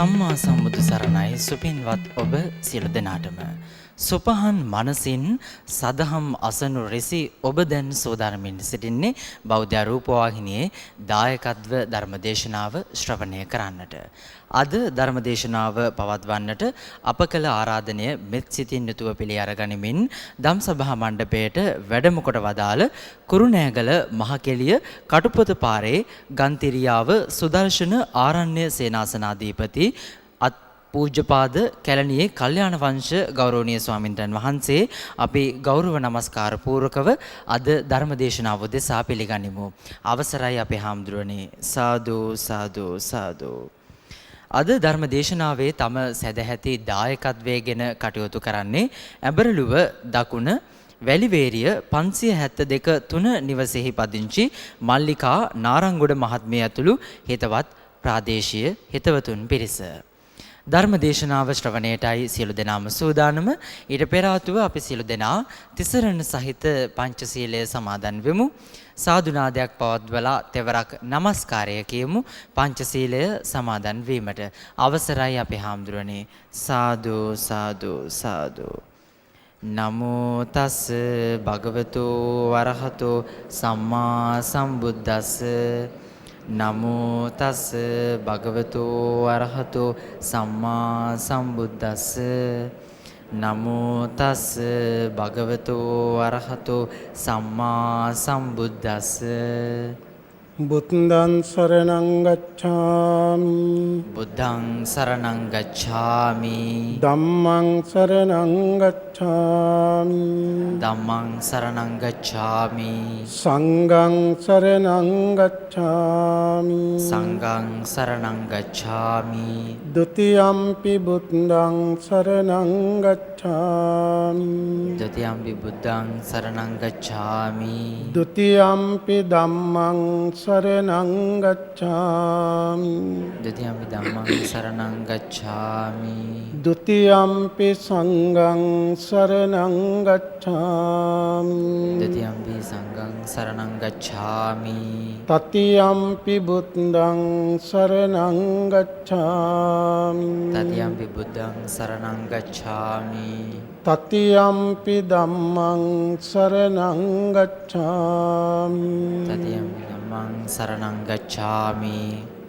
සම්මා සම්බුදු සරණයි සුපින්වත් ඔබ සියලු දෙනාටම සුපහන් මනසින් සදහම් අසනු රෙසි ඔබ දැන් සෝදානමින් සිටින්නේ බෞද්ධ රූපවාහිනියේ දායකත්ව ධර්මදේශනාව ශ්‍රවණය කරන්නට. අද ධර්මදේශනාව පවත්වන්නට අප කළ ආරාධනය මෙත් සිතින් යුතුව පිළි අරගනිමින් ධම්සභා මණ්ඩපයට වැඩම කොට වදාළ කුරුණෑගල මහකෙළිය කටුපොත පාරේ ගන්තිරියාව සුදර්ශන ආරණ්‍ය සේනාසනාධිපති පූජ්‍යපාද කැලණියේ කල්යාණ වංශ ගෞරවනීය ස්වාමින්වයන් වහන්සේ අපි ගෞරව නමස්කාර පූර්වකව අද ධර්මදේශනාව දෙසා පිළිගනිමු. අවසරයි අපේ හාමුදුරනේ. සාදු සාදු සාදු. අද ධර්මදේශනාවේ තම සැදැහැති දායකත්වයෙන් කටයුතු කරන්නේ ඇඹරළුව දකුණ වැලිවේරිය 572 නිවසේහි පදිංචි මල්ලිකා නාරංගොඩ මහත්මිය ඇතුළු හිතවත් ප්‍රාදේශීය හිතවතුන් පිරිස. ධර්මදේශනාව ශ්‍රවණයටයි සියලු දෙනාම සූදානම. ඊට පෙර ආතුව අපි සියලු දෙනා තිසරණ සහිත පංචශීලය සමාදන් වෙමු. සාදුනාදයක් පවත්වලා තෙවරක් নমස්කාරය කියමු පංචශීලය සමාදන් වීමට. අවසරයි අපේ හාමුදුරනේ. සාදු සාදු සාදු. නමෝ තස් භගවතු වරහතෝ සම්මා සම්බුද්දස්ස නමෝ තස් භගවතු අරහතෝ සම්මා සම්බුද්දස්ස නමෝ තස් භගවතු අරහතෝ සම්මා සම්බුද්දස්ස. බුද්ධං සරණං ගච්ඡාමි බුද්ධං සරණං ගච්ඡාමි ධම්මං සරණං ගච්ඡාමි ධම්මං සරණං ගච්ඡාමි සංඝං සරණං ගච්ඡාමි සංඝං සරණං ගච්ඡාමි ဒ ුතියම්පි බුද්ධං සරණං ගච්ඡාමි ဒ ුතියම්පි බුද්ධං සරණං ගච්ඡාමි ဒ ුතියම්පි ධම්මං සරණං ගච්ඡාමි ဒ ුතියම්පි ධම්මං සරණං ගච්ඡාමි ဒ ුතියම්පි සංඝං සරණං ගච්ඡාමි ဒ ුතියම්පි සංඝං සරණං ගච්ඡාමි තතියම්පි බුද්ධං සරණං ගච්ඡාමි තතියම්පි බුද්ධං සරණං ගච්ඡාමි තතියම්පි ධම්මං සරණං ගච්ඡාමි තතියම්පි ධම්මං සරණං ගච්ඡාමි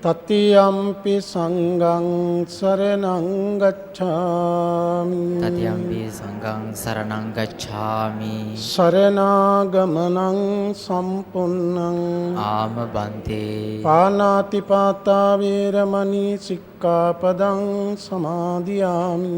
තතියම්පි සංඝං සරණං ගච්ඡාමි තතියම්පි සංඝං සරණං ගච්ඡාමි සරණාගමනං සම්පුන්නං ආම බන්තේ පාණාතිපාතා වේරමණී සික්ඛාපදං සමාදියාමි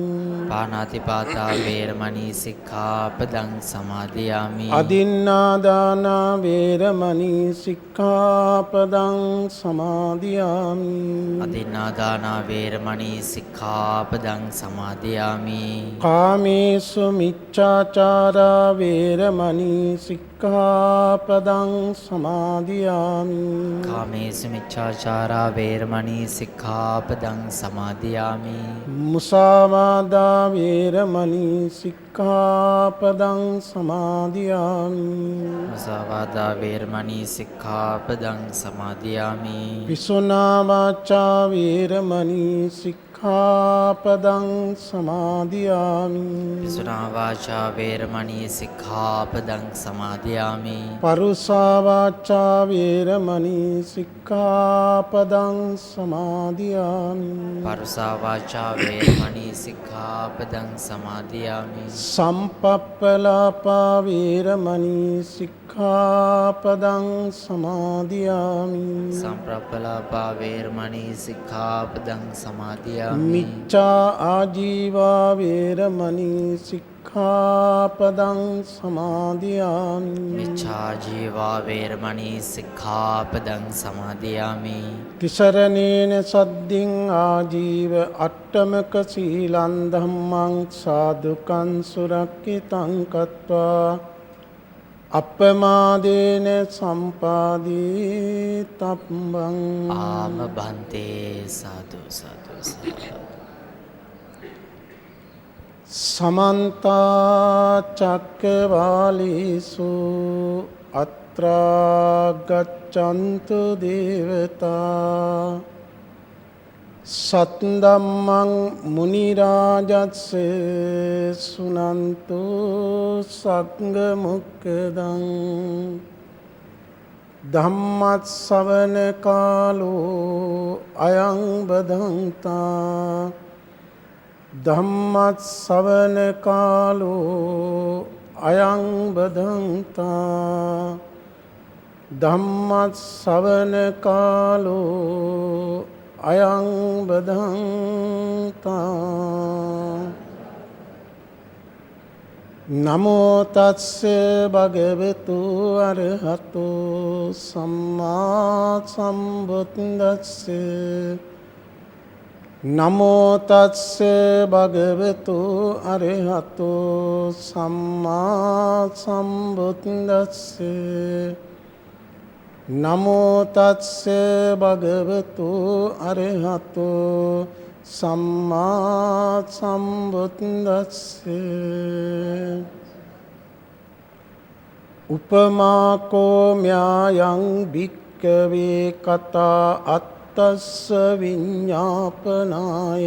පාණාතිපාතා වේරමණී සික්ඛාපදං සමාදියාමි අදින්නාදාන වේරමණී සික්ඛාපදං සමාදියාමි අදින්නාදාන වේරමණී සික්ඛාපදං සමාදියාමි කාමේසු මිච්ඡාචාරා වේරමණී සික්ඛාපදං සමාදියාමි කාමේසු මිච්ඡාචාරා වේරමණී සික්ඛාපදං සමාදියාමි මුසාවාදා වේරමණී සික්ඛාපදං සමාදියාමි මුසාවාදා වේරමණී සික්ඛාපදං සමාදියාමි විසුනා වාචා වේරමණී සික්ඛාපදං සමාදියාමි විසුනා වාචා වේරමණී සික්ඛාපදං සමාදියාමි පරුසා වාචා වේරමණී සික්ඛාපදං සමාදියාමි පරුසා වාචා වේරමණී සික්ඛාපදං සමාදියාමි සම්පප්පලාපා වේරමණී සික්ඛාපදං සමාදියාමි සම්ප්‍රප්පලාපා වේරමණී සික්ඛාපදං සමාදියාමි මිච්ඡා ආජීවා වේරමණී සික්ඛාපදං සමාදියාමි මිච්ඡා ජීවා වේරමණී සික්ඛාපදං සමාදියාමි තිසරණේන සද්දින් ආජීව අට්ඨමක සීලං ධම්මං සාදුකං සුරක්ඛිතං කତ୍වා අප්පමාදේන සම්පාදී තබ්බං ආම බන්තේ සාදු සාදු සාදු සමන්ත චක්කවාලීසු අත්‍රා ගච්ඡන්තු දේවතා සත්දම්මං මුනි රාජස්ස සුනන්තු සංඝ මොක්ඛදං ධම්මත් ශ්‍රවණ කාලෝ අයං බදන්තා ධම්මත් ශ්‍රවණ කාලෝ අයං බදන්තා ධම්මත් ශ්‍රවණ කාලෝ අයං බදන්තා නමෝ තස්ස භගවතු අරහතෝ සම්මා සම්බුද්දස්ස නමෝ තස්ස භගවතු අරහතෝ සම්මා සම්බුද්දස්ස නමෝ තස්ස භගවතු අරහතෝ සම්මා සම්බුද්දස්ස උපමා කෝම්‍යයන් භික්ඛවේ කතා අත්තස්ස විඤ්ඤාපනාය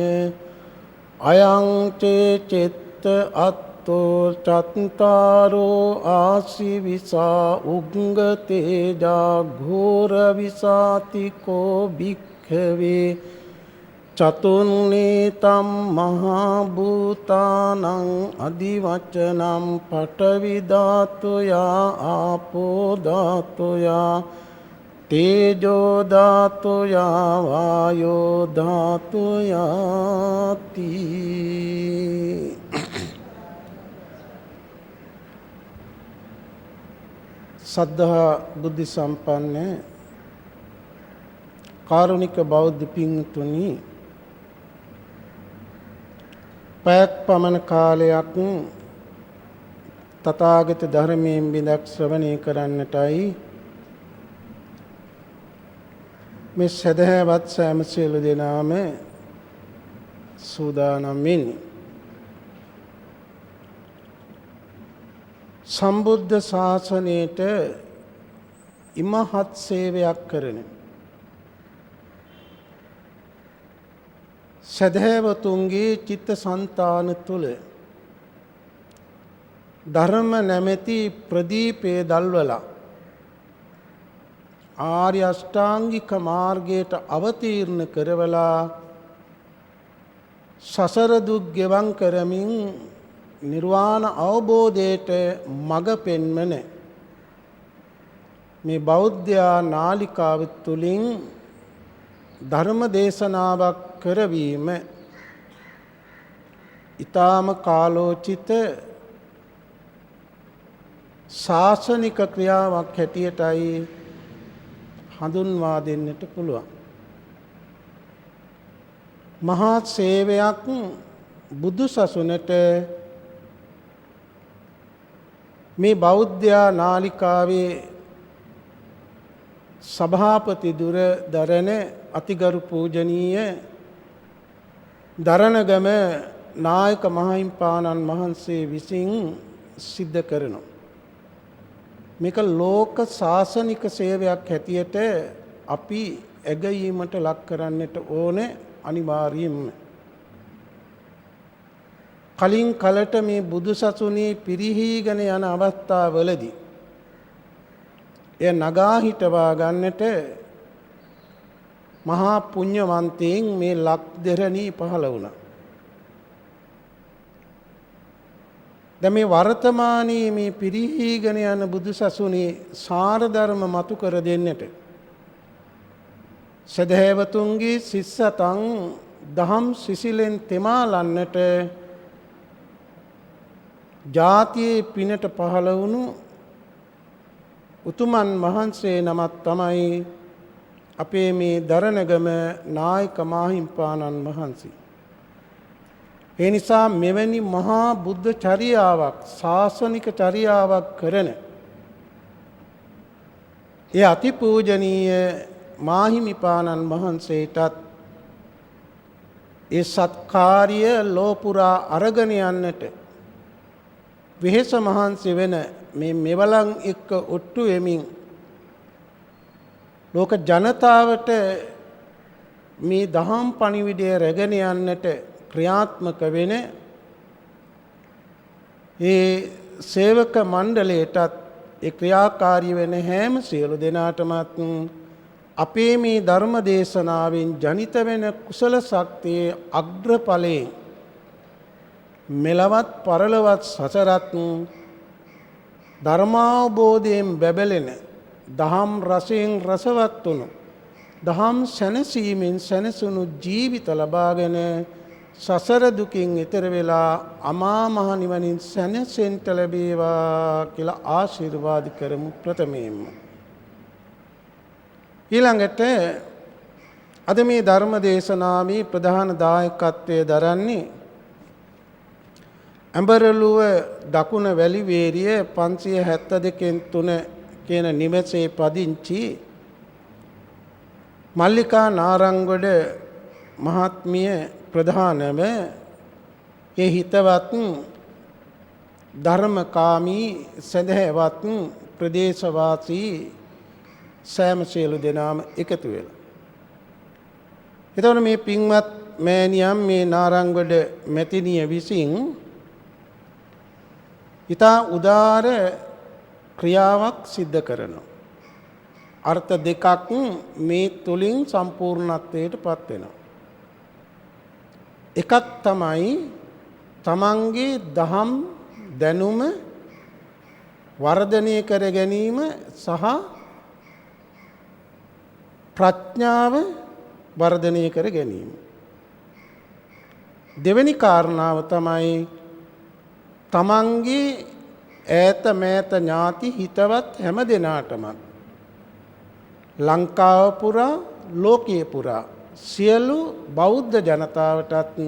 අයං චේ චිත්ත අත්තෝ චත්තාරෝ ආසිවිසා උග්ගතේජා ඝෝර විසාතිකෝ භික්ඛවේ චතුන්නේතම් මහා භූතානං අදිවචනම් පඨවි ධාතුයා ආපෝ ධාතුයා තේජෝ ධාතුයා වායෝ ධාතුයාති සද්ධා බුද්ධ සම්පන්න කාරුණික බෞද්ධ පින්තුනි පැයක් පමණ කාලයක් තථාගත ධර්මයෙන් බිඳක් ශ්‍රවණය කරන්නටයි මේ සදහවත් සෑම සියලු දෙනාම සූදානම් වෙන්නේ. සම්බුද්ධ ශාසනයට ඉමහත් සේවයක් කරන සදහැවතුන්ගේ චිත්තසංතාන තුල ධර්ම නැමැති ප්‍රදීපය දල්වලා ආර්ය අෂ්ටාංගික මාර්ගයට අවතීර්ණ කරවලා සසර දුක් ගෙවන් කරමින් නිර්වාණ අවබෝධයට මඟ පෙන්වන මේ බෞද්ධ නාලිකාව තුලින් ධර්ම දේශනාවක් කරවීම ඊ타ම කාලෝචිත ශාසනික ක්‍රියාවක් හැටියටයි හඳුන්වා දෙන්නට පුළුවන්. මහා සේවයක් බුදු සසුනට මේ බෞද්ධ නාලිකාවේ සභාපති දුර දරණ අතිගරු පූජනීය දරණගම නායක මහින්පාණන් වහන්සේ විසින් සිද්ධ කරනවා. මේක ලෝක ශාසනික සේවයක් හැටියට අපි ඇගයීමට ලක් කරන්නට ඕනේ අනිවාර්යයෙන්ම. කලින් කලට මේ බුදුසසුනේ පිරිහීගෙන යන අවස්ථාවවලදී එය නගා හිටවා ගන්නට මහා පුණ්‍යවන්තයන් මේ ලක්දෙරණී පහළ වුණා. දැන් මේ වර්තමානයේ මේ පිරිහීගෙන යන බුදුසසුනේ සාර ධර්ම මතු කර දෙන්නට සදහැවතුන්ගේ සිස්සතන් දහම් සිසිලෙන් තෙමාලන්නට ජාතියේ පිනට පහළ වුණු උතුමන් වහන්සේ නමක් තමයි අපේ මේ දරණගම නායක මාහිම්පාණන් වහන්සේ. ඒ නිසා මෙවැනි මහා බුද්ධ චර්යාවක් ශාසනික චර්යාවක් කරන ඒ අතිපූජනීය මාහිමිපාණන් වහන්සේටත් ඒ සත්කාර්ය ලෝපුරා අරගෙන යන්නට වෙහෙස මහන්සි වෙන මේ මෙවලන් එක්ක ඔට්ටු වෙමින් ලෝක ජනතාවට මේ දහම් පණිවිඩය රැගෙන යන්නට ක්‍රියාත්මක වෙන ඒ සේවක මණ්ඩලයටත් ඒ ක්‍රියාකාරී වෙන හැම සියලු දෙනාටමත් අපේ මේ ධර්ම දේශනාවෙන් ජනිත වෙන කුසල ශක්තියේ අග්‍රඵලයෙන් මෙලවත් පරලොවත් සසරත් ධර්මාවබෝධයෙන් බැබලෙන දහම් රසයෙන් රසවත් වුණු දහම් සැනසීමෙන් සැනසුණු ජීවිත ලබාගෙන සසර දුකින් ඈතර වෙලා අමා මහ නිවනින් සැනසෙන්න ලැබේවා කියලා ආශිර්වාද කරමු ප්‍රථමයෙන්ම. ඊළඟට අද මේ ධර්ම දේශනාවේ ප්‍රධාන දායකත්වයේ දරන්නේ අඹරලුව දකුණ වැලිවේරිය 572 කියන නිවසේ පදිංචි මල්ලිකා නාරංගොඩ මහත්මිය ප්‍රධානම ඒ හිතවත් ධර්මකාමී සදහැවත් ප්‍රදේශවාසී සෑම සියලු දෙනාම එකතු වෙලා. එතකොට මේ පින්වත් මෑණියන් මේ නාරංගොඩ මැතිණිය විසින් ඊතා උදාර ක්‍රියාවක් සිද්ධ කරනවා. අර්ථ දෙකක් මේ තුලින් සම්පූර්ණත්වයට පත් වෙනවා. එකක් තමයි තමන්ගේ දහම් දැනුම වර්ධනය කර ගැනීම සහ ප්‍රඥාව වර්ධනය කර ගැනීම. දෙවෙනි කාරණාව තමයි තමන්ගේ ඈත මෑත ඥාති හිතවත් හැම දෙනාටම ලංකාව පුරා ලෝකයේ පුරා සියලු බෞද්ධ ජනතාවටත්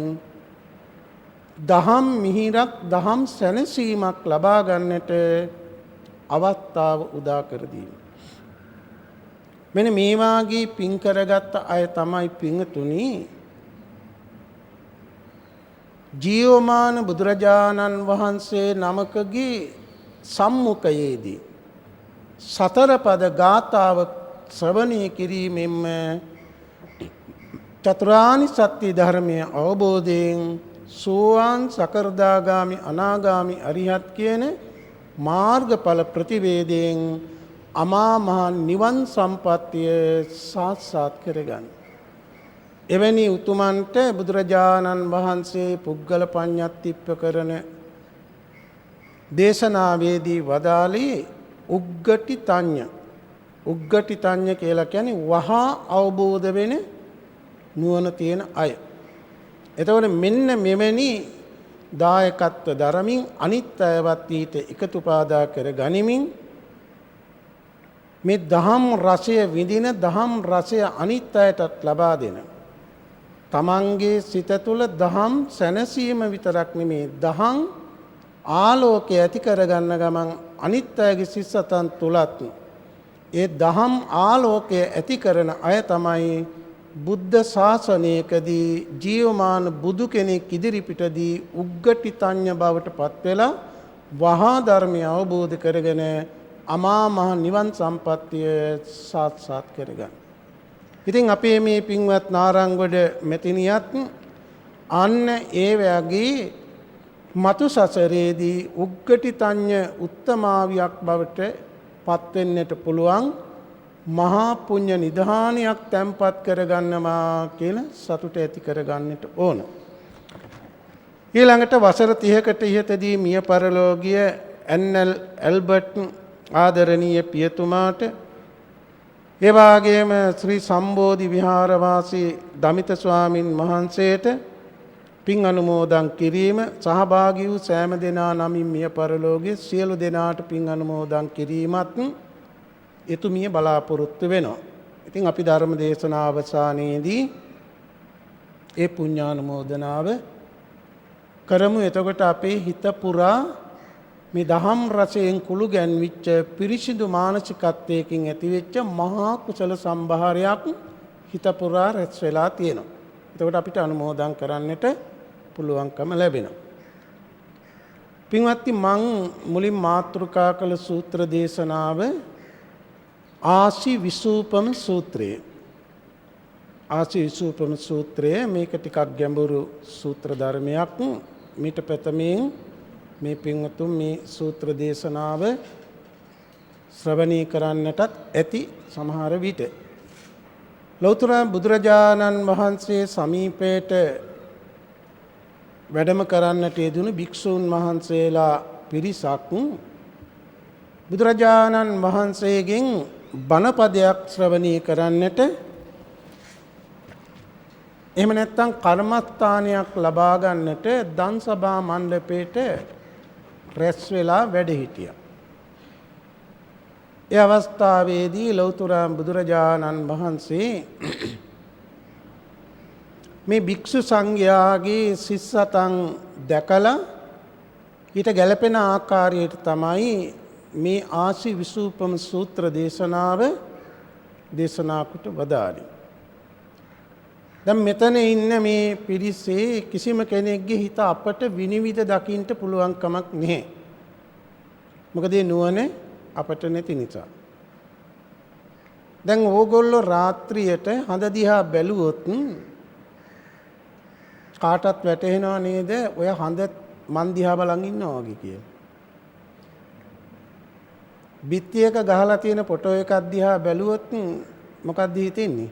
දහම් මිහිරක් දහම් සැනසීමක් ලබා ගන්නට අවස්ථාව උදා කර දීම. මෙන්න මේ වාගේ පින් කරගත් අය තමයි පින්තුනි ජීවමාන බුදුරජාණන් වහන්සේ නමකගේ සම්මුඛයේදී සතර පද ගාථාව ශ්‍රවණය කිරීමෙන්ම චතුරාර්ය සත්‍ය ධර්මය අවබෝධයෙන් සෝවාන් සකර්දාගාමි අනාගාමි අරිහත් කියන මාර්ගඵල ප්‍රතිවේදයෙන් අමා මහ නිවන් සම්පත්තිය සාක්ෂාත් කරගන්න. එවැනි උතුමන්ට බුදුරජාණන් වහන්සේ පුද්ගල පඤ්ඤාත්තිප්ප කරන දේශනාවේදී වදාළේ උග්ගටි තඤ්ඤ. උග්ගටි තඤ්ඤ කියලා කියන්නේ වහා අවබෝධ වෙන නුවණ තියෙන අය. එතකොට මෙන්න මෙවැනි දායකත්ව දරමින් අනිත් අයවත් ඊට එකතුපාදා කර ගනිමින් මේ දහම් රසය විඳින දහම් රසය අනිත් අයටත් ලබා දෙන තමන්ගේ සිත තුළ දහම් සැනසීම විතරක් නෙමේ දහම් ආලෝකය ඇති කරගන්න ගමන් අනිත් අයගේ සිස්සතන් තුලත් ඒ දහම් ආලෝකය ඇති කරන අය තමයි බුද්ධ ශාසනයකදී ජීවමාන බුදු කෙනෙක් ඉදිරිපිටදී උග්ගටි තඤ්ඤ බවට පත් වෙලා වහා ධර්මය අවබෝධ කරගෙන අමා මහ නිවන් සම්පත්තිය සාක්ෂාත් කරගන්න. ඉතින් අපේ මේ පින්වත් නාරංගොඩ මෙතිනියත් අන්න ඒ වගේ මතු සසරේදී උග්ගටි තඤ්ඤ උත්තමාවියක් බවට පත් වෙන්නට පුළුවන් මහා පුණ්‍ය නිධානයක් තැන්පත් කරගන්නවා කියන සතුට ඇති කරගන්නට ඕන. ඊළඟට වසර 30කට ඉහතදී මිය පරලෝකීය එන්.එල්. ඇල්බර්ට් ආදරණීය පියතුමාට ඒ වගේම ශ්‍රී සම්බෝධි විහාරවාසී දමිත ස්වාමින් වහන්සේට පින් අනුමෝදන් කිරීම සහභාගී වූ සෑම දෙනා නමින් මිය පරලෝකීය සියලු දෙනාට පින් අනුමෝදන් කිරීමත් එතුමිය බලාපොරොත්තු වෙනවා. ඉතින් අපි ධර්ම දේශනා අවසානයේදී ඒ පුණ්‍යානුමෝදනාව කරමු. එතකොට අපේ හිත පුරා මේ දහම් රසයෙන් කුළු ගැන්විච්ච පිරිසිදු මානසිකත්වයකින් ඇතිවෙච්ච මහා කුසල සම්භාරයක් හිත පුරා රැස් වෙලා තියෙනවා. එතකොට අපිට අනුමෝදන් කරන්නට පුළුවන්කම ලැබෙනවා. පින්වත්නි, මං මුලින් මාතෘකා කළ සූත්‍ර දේශනාව ආසි විසූපම සූත්‍රය. ආසීසූපම සූත්‍රය මේක ටිකක් ගැඹුරු සූත්‍ර ධර්මයක්. මීට ප්‍රථමයෙන් මේ පින්වතුන් මේ සූත්‍ර දේශනාව ශ්‍රවණී කරන්නටත් ඇති සමහර විට. ලෞතර බුදුරජාණන් වහන්සේ සමීපයට වැඩම කරන්නට යෙදුණු භික්ෂූන් වහන්සේලා පිරිසක් බුදුරජාණන් වහන්සේගෙන් බණපදයක් ශ්‍රවණී කරන්නට එහෙම නැත්නම් කර්මස්ථානයක් ලබා ගන්නට දන් සභා මණ්ඩපයට රැස් වෙලා වැඩ හිටියා. ඒ අවස්ථාවේදී ලෞතර බුදුරජාණන් වහන්සේ මේ භික්ෂු සංඝයාගේ සිස්සතන් දැකලා ඊට ගැළපෙන ආකාරයට තමයි මේ ආසි විසූපම සූත්‍ර දේශනාව දේශනා කොට වදාළේ. දැන් මෙතන ඉන්න මේ පිරිසේ කිසිම කෙනෙක්ගේ හිත අපට විනිවිද දකින්න පුළුවන් කමක් නැහැ. මොකද ඒ නුවණ අපට නැති නිසා. දැන් ඕගොල්ලෝ රාත්‍රියට හඳ දිහා බැලුවොත් කාටත් වැටහෙනව නේද ඔය හඳ මන් දිහා බලන් ඉන්නවා වගේ කියලා. බිත්තියක ගහලා තියෙන ෆොටෝ එකක් දිහා බැලුවොත් මොකක්ද හිතෙන්නේ?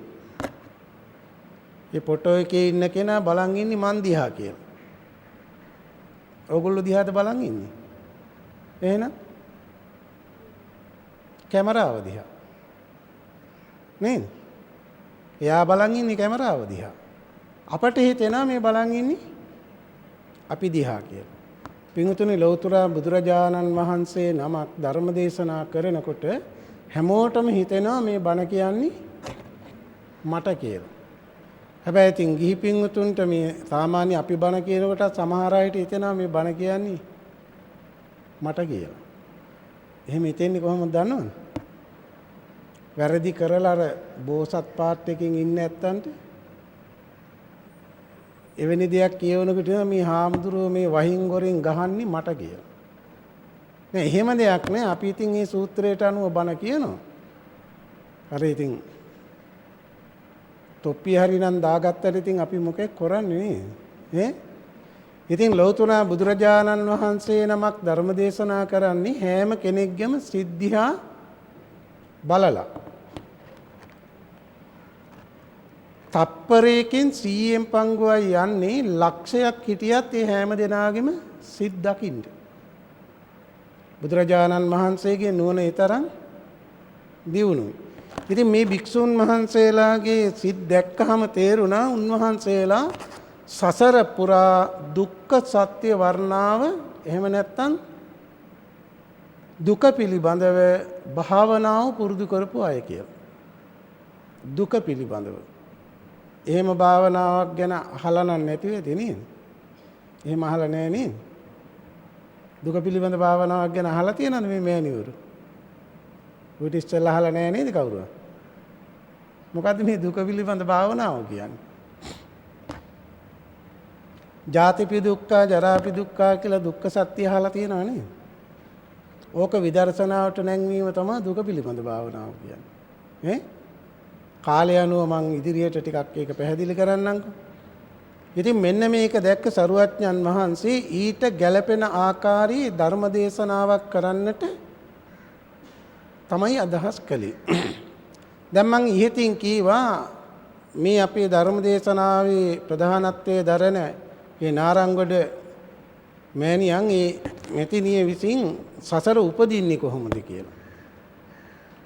මේ ෆොටෝ එකේ ඉන්න කෙනා බලන් ඉන්නේ මන් දිහා කියලා. ඕගොල්ලෝ දිහාද බලන් ඉන්නේ? එහෙනම් කැමරාව දිහා. නේද? එයා බලන් ඉන්නේ කැමරාව දිහා. අපට හිතෙනවා මේ බලන් ඉන්නේ අපි දිහා කියලා. පින්වතුනි ලෞතර බුදුරජාණන් වහන්සේ නමක් ධර්ම දේශනා කරනකොට හැමෝටම හිතෙනවා මේ බණ කියන්නේ මට කියලා. හැබැයි ඉතින් ගිහි පින්වතුන්ට මේ සාමාන්‍ය අපි බණ කියනකොට සමහර අයට හිතෙනවා මේ බණ කියන්නේ මට කියලා. එහෙම හිතෙන්නේ කොහොමද දන්නවද? වැරදි කරලා අර බෝසත් පාට් එකකින් ඉන්න නැත්තන්ට එවැනි දෙයක් කියවනකොට මේ හාමුදුරුවෝ මේ වහින් ගොරින් ගහන්නේ මට කියලා. නෑ එහෙම දෙයක් නෑ. අපි ඉතින් මේ සූත්‍රයට අනුව බණ කියනවා. අර ඉතින් තොප්පිය හරිනම් දාගත්තට ඉතින් අපි මොකෙක් කරන්නේ නේ? ඉතින් ලෞතර බුදුරජාණන් වහන්සේ නමක් ධර්ම දේශනා කරන්නේ හැම කෙනෙක්ගේම සිද්ධියා බලලා. තප්පරයකින් 100න් පංගුවයි යන්නේ ලක්ෂයක් හිටියත් ඒ හැම දෙනාගේම සිත් දකින්න. බුදුරජාණන් වහන්සේගේ නුවණ ඒ තරම් දියුණුයි. ඉතින් මේ භික්ෂුන් වහන්සේලාගේ සිත් දැක්කහම තේරුණා උන්වහන්සේලා සසර පුරා දුක්ඛ සත්‍ය වර්ණාව එහෙම නැත්නම් දුක පිළිබඳව භාවනාව පුරුදු කරපු අය කියලා. දුක පිළිබඳව එහෙම භාවනාවක් ගැන අහලා නැති වෙති නේද? එහෙම අහලා නැහැ නේද? දුක පිළිබඳ භාවනාවක් ගැන අහලා තියෙනවද මේ මෑණිවරු? උට ඉස්සෙල්ලා අහලා නැහැ නේද කවුරුවත්? මොකද්ද මේ දුක පිළිබඳ භාවනාව කියන්නේ? ජාතිපි දුක්ඛ, ජරාපි දුක්ඛ කියලා දුක්ඛ සත්‍ය අහලා තියෙනව නේද? ඕක විදර්ශනාවට නැංවීම තමයි දුක පිළිබඳ භාවනාව කියන්නේ. කාලය අනුව මං ඉදිරියට ටිකක් ඒක පැහැදිලි කරන්නම්කෝ. ඉතින් මෙන්න මේක දැක්ක සරුවඥන් වහන්සේ ඊට ගැළපෙන ආකාරයේ ධර්ම දේශනාවක් කරන්නට තමයි අදහස් කළේ. දැන් මං ඉහතින් කීවා මේ අපේ ධර්ම දේශනාවේ ප්‍රධානත්වයේ දරන මේ නාරංගොඩ මෑණියන් ඒ මෙතිනිය විසින් සසර උපදින්නේ කොහොමද කියලා.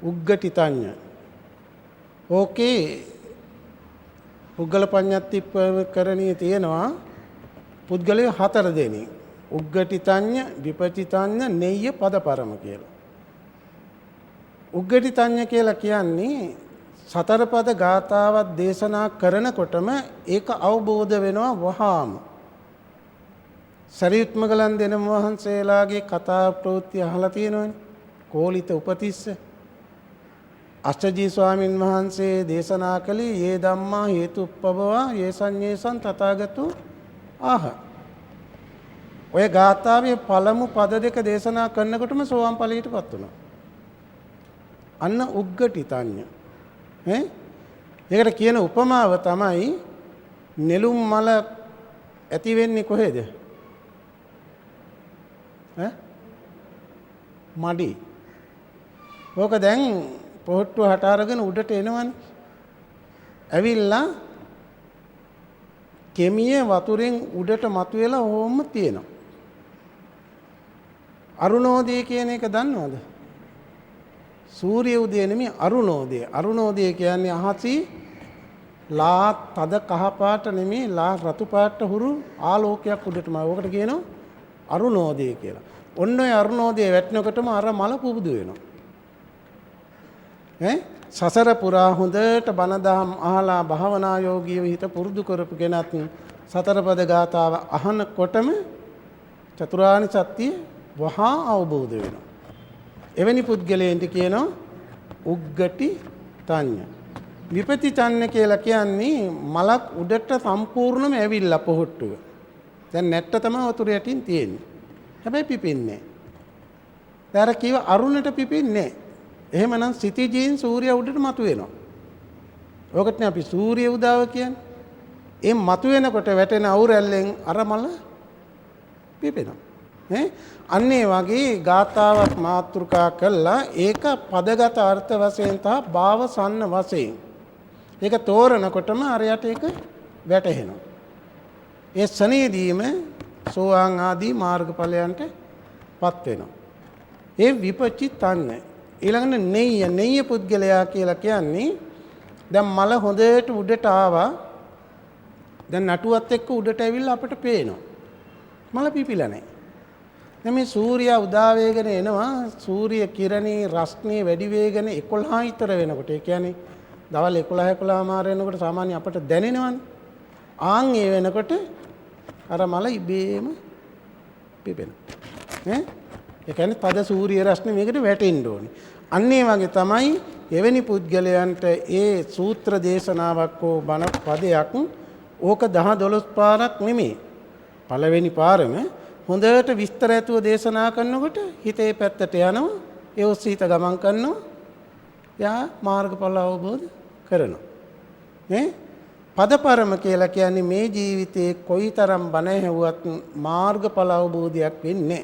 උග්ගටිතඤ්ඤ ඕකේ පුද්ගල පඤ්ඤාතිප්පකරණිය තියෙනවා පුද්ගලය 4 දෙනෙක්. උග්ගටිතඤ්ඤ, විපටිතඤ්ඤ, නෙය්‍ය පදපරම කියලා. උග්ගටිතඤ්ඤ කියලා කියන්නේ සතර පද ගාථාවක් දේශනා කරනකොටම ඒක අවබෝධ වෙනවා වහාම. සරියුත් මගලන් දෙනම වහන්සේලාගේ කතා ප්‍රවෘත්ති අහලා තියෙනවනේ. කෝලිත උපතිස්ස අෂ්ටජී ස්වාමින් වහන්සේ දේශනා කළේ "යේ ධම්මා හේතුප්පවවා යේ සංඤේසං තථාගතෝ ආහ." ඔය ගාථාවේ පළමු පද දෙක දේශනා කරනකොටම සෝවාන් ඵලයටපත් වුණා. අන්න උග්ගටිතඤ්ඤ. ඒකට කියන උපමාව තමයි නෙළුම් මල ඇති වෙන්නේ කොහෙද? මඩි. ඕක දැන් පොහට්ටුව හට අරගෙන උඩට එනවනේ. ඇවිල්ලා කෙමිය වතුරෙන් උඩට මතුවෙලා ඕම තියෙනවා. අරුණෝදය කියන එක දන්නවද? සූර්ය උදය නෙමෙයි අරුණෝදය. අරුණෝදය කියන්නේ අහසි ලා තද කහ පාට නෙමෙයි ලා රතු පාට හුරු ආලෝකයක් උඩටම. ඕකට කියනවා අරුණෝදය කියලා. ඔන්න ඔය අරුණෝදය වැටෙනකොටම අර මල පුබුදු වෙනවා. සසර පුරා හොඳට බණ දහම් අහලා භාවනා යෝගීව හිත පුරුදු කරපු කෙනත් සතරපද ගාථාව අහනකොටම චතුරාර්ය සත්‍ය වහා අවබෝධ වෙනවා. එවැනි පුද්ගලයන්ට කියනවා උග්ගටි තඤ්ඤ. විපති තඤ්ඤ කියලා කියන්නේ මලක් උඩට සම්පූර්ණයෙන්ම ඇවිල්ලා පොහොට්ටුව. දැන් නැට්ට තමයි වතුර යටින් තියෙන්නේ. හැබැයි පිපින්නේ නැහැ. දැන් කිව්ව අරුණට පිපින්නේ නැහැ. එහෙමනම් සිටිජීන් සූර්ය උඩට මතුවෙනවා. ඔකටනේ අපි සූර්ය උදාව කියන්නේ. ඒ මතුවෙනකොට වැටෙන අවුරැල්ලෙන් අර මල පිපෙනවා. අන්න ඒ වගේ ගාථාවක් මාතෘකා කළා ඒක පදගත අර්ථ වශයෙන් තහ භාව සන්න වශයෙන්. ඒක තෝරනකොටම අරයට ඒක වැටහෙනවා. ඒ සනේදීම සෝවාන් ආදී මාර්ගඵලයන්ට පත් වෙනවා. ඒ විපචිතන්නේ ඊළඟට නෙය්‍ය පුද්ගලයා කියලා කියන්නේ දැන් මල හොඳට උඩට ආවා. දැන් නටුවත් එක්ක උඩට ඇවිල්ලා අපිට පේනවා. මල පිපිලා නැහැ. දැන් මේ සූර්යයා උදා වේගන එනවා. සූර්ය කිරණේ රශ්මිය වැඩි වේගන 11 විතර වෙනකොට ඒ කියන්නේ දවල් 11 මාර වෙනකොට සාමාන්‍ය අපිට දැනෙනවනේ. ආන් ඒ වෙනකොට අර මල ඉබේම පිපෙනවා. ඒ කියන්නේ තද සූර්ය රශ්මිය මේකට වැටෙන්න ඕනේ. අන්න ඒ වගේ තමයි එවැනි පුද්ගලයන්ට ඒ සූත්‍ර දේශනාවක් හෝ බණ පදයක් ඕක 10-12 පාරක් නෙමෙයි. පළවෙනි පාරම හොඳට විස්තර ඇතුව දේශනා කරනකොට හිතේ පැත්තට යනවා. ඒ ඔස්සේ හිත ගමන් කරනවා. යා මාර්ගඵල අවබෝධ කරනවා. පදපරම කියලා කියන්නේ මේ ජීවිතේ කොයිතරම් බණ ඇහුවත් මාර්ගඵල අවබෝධයක් වෙන්නේ.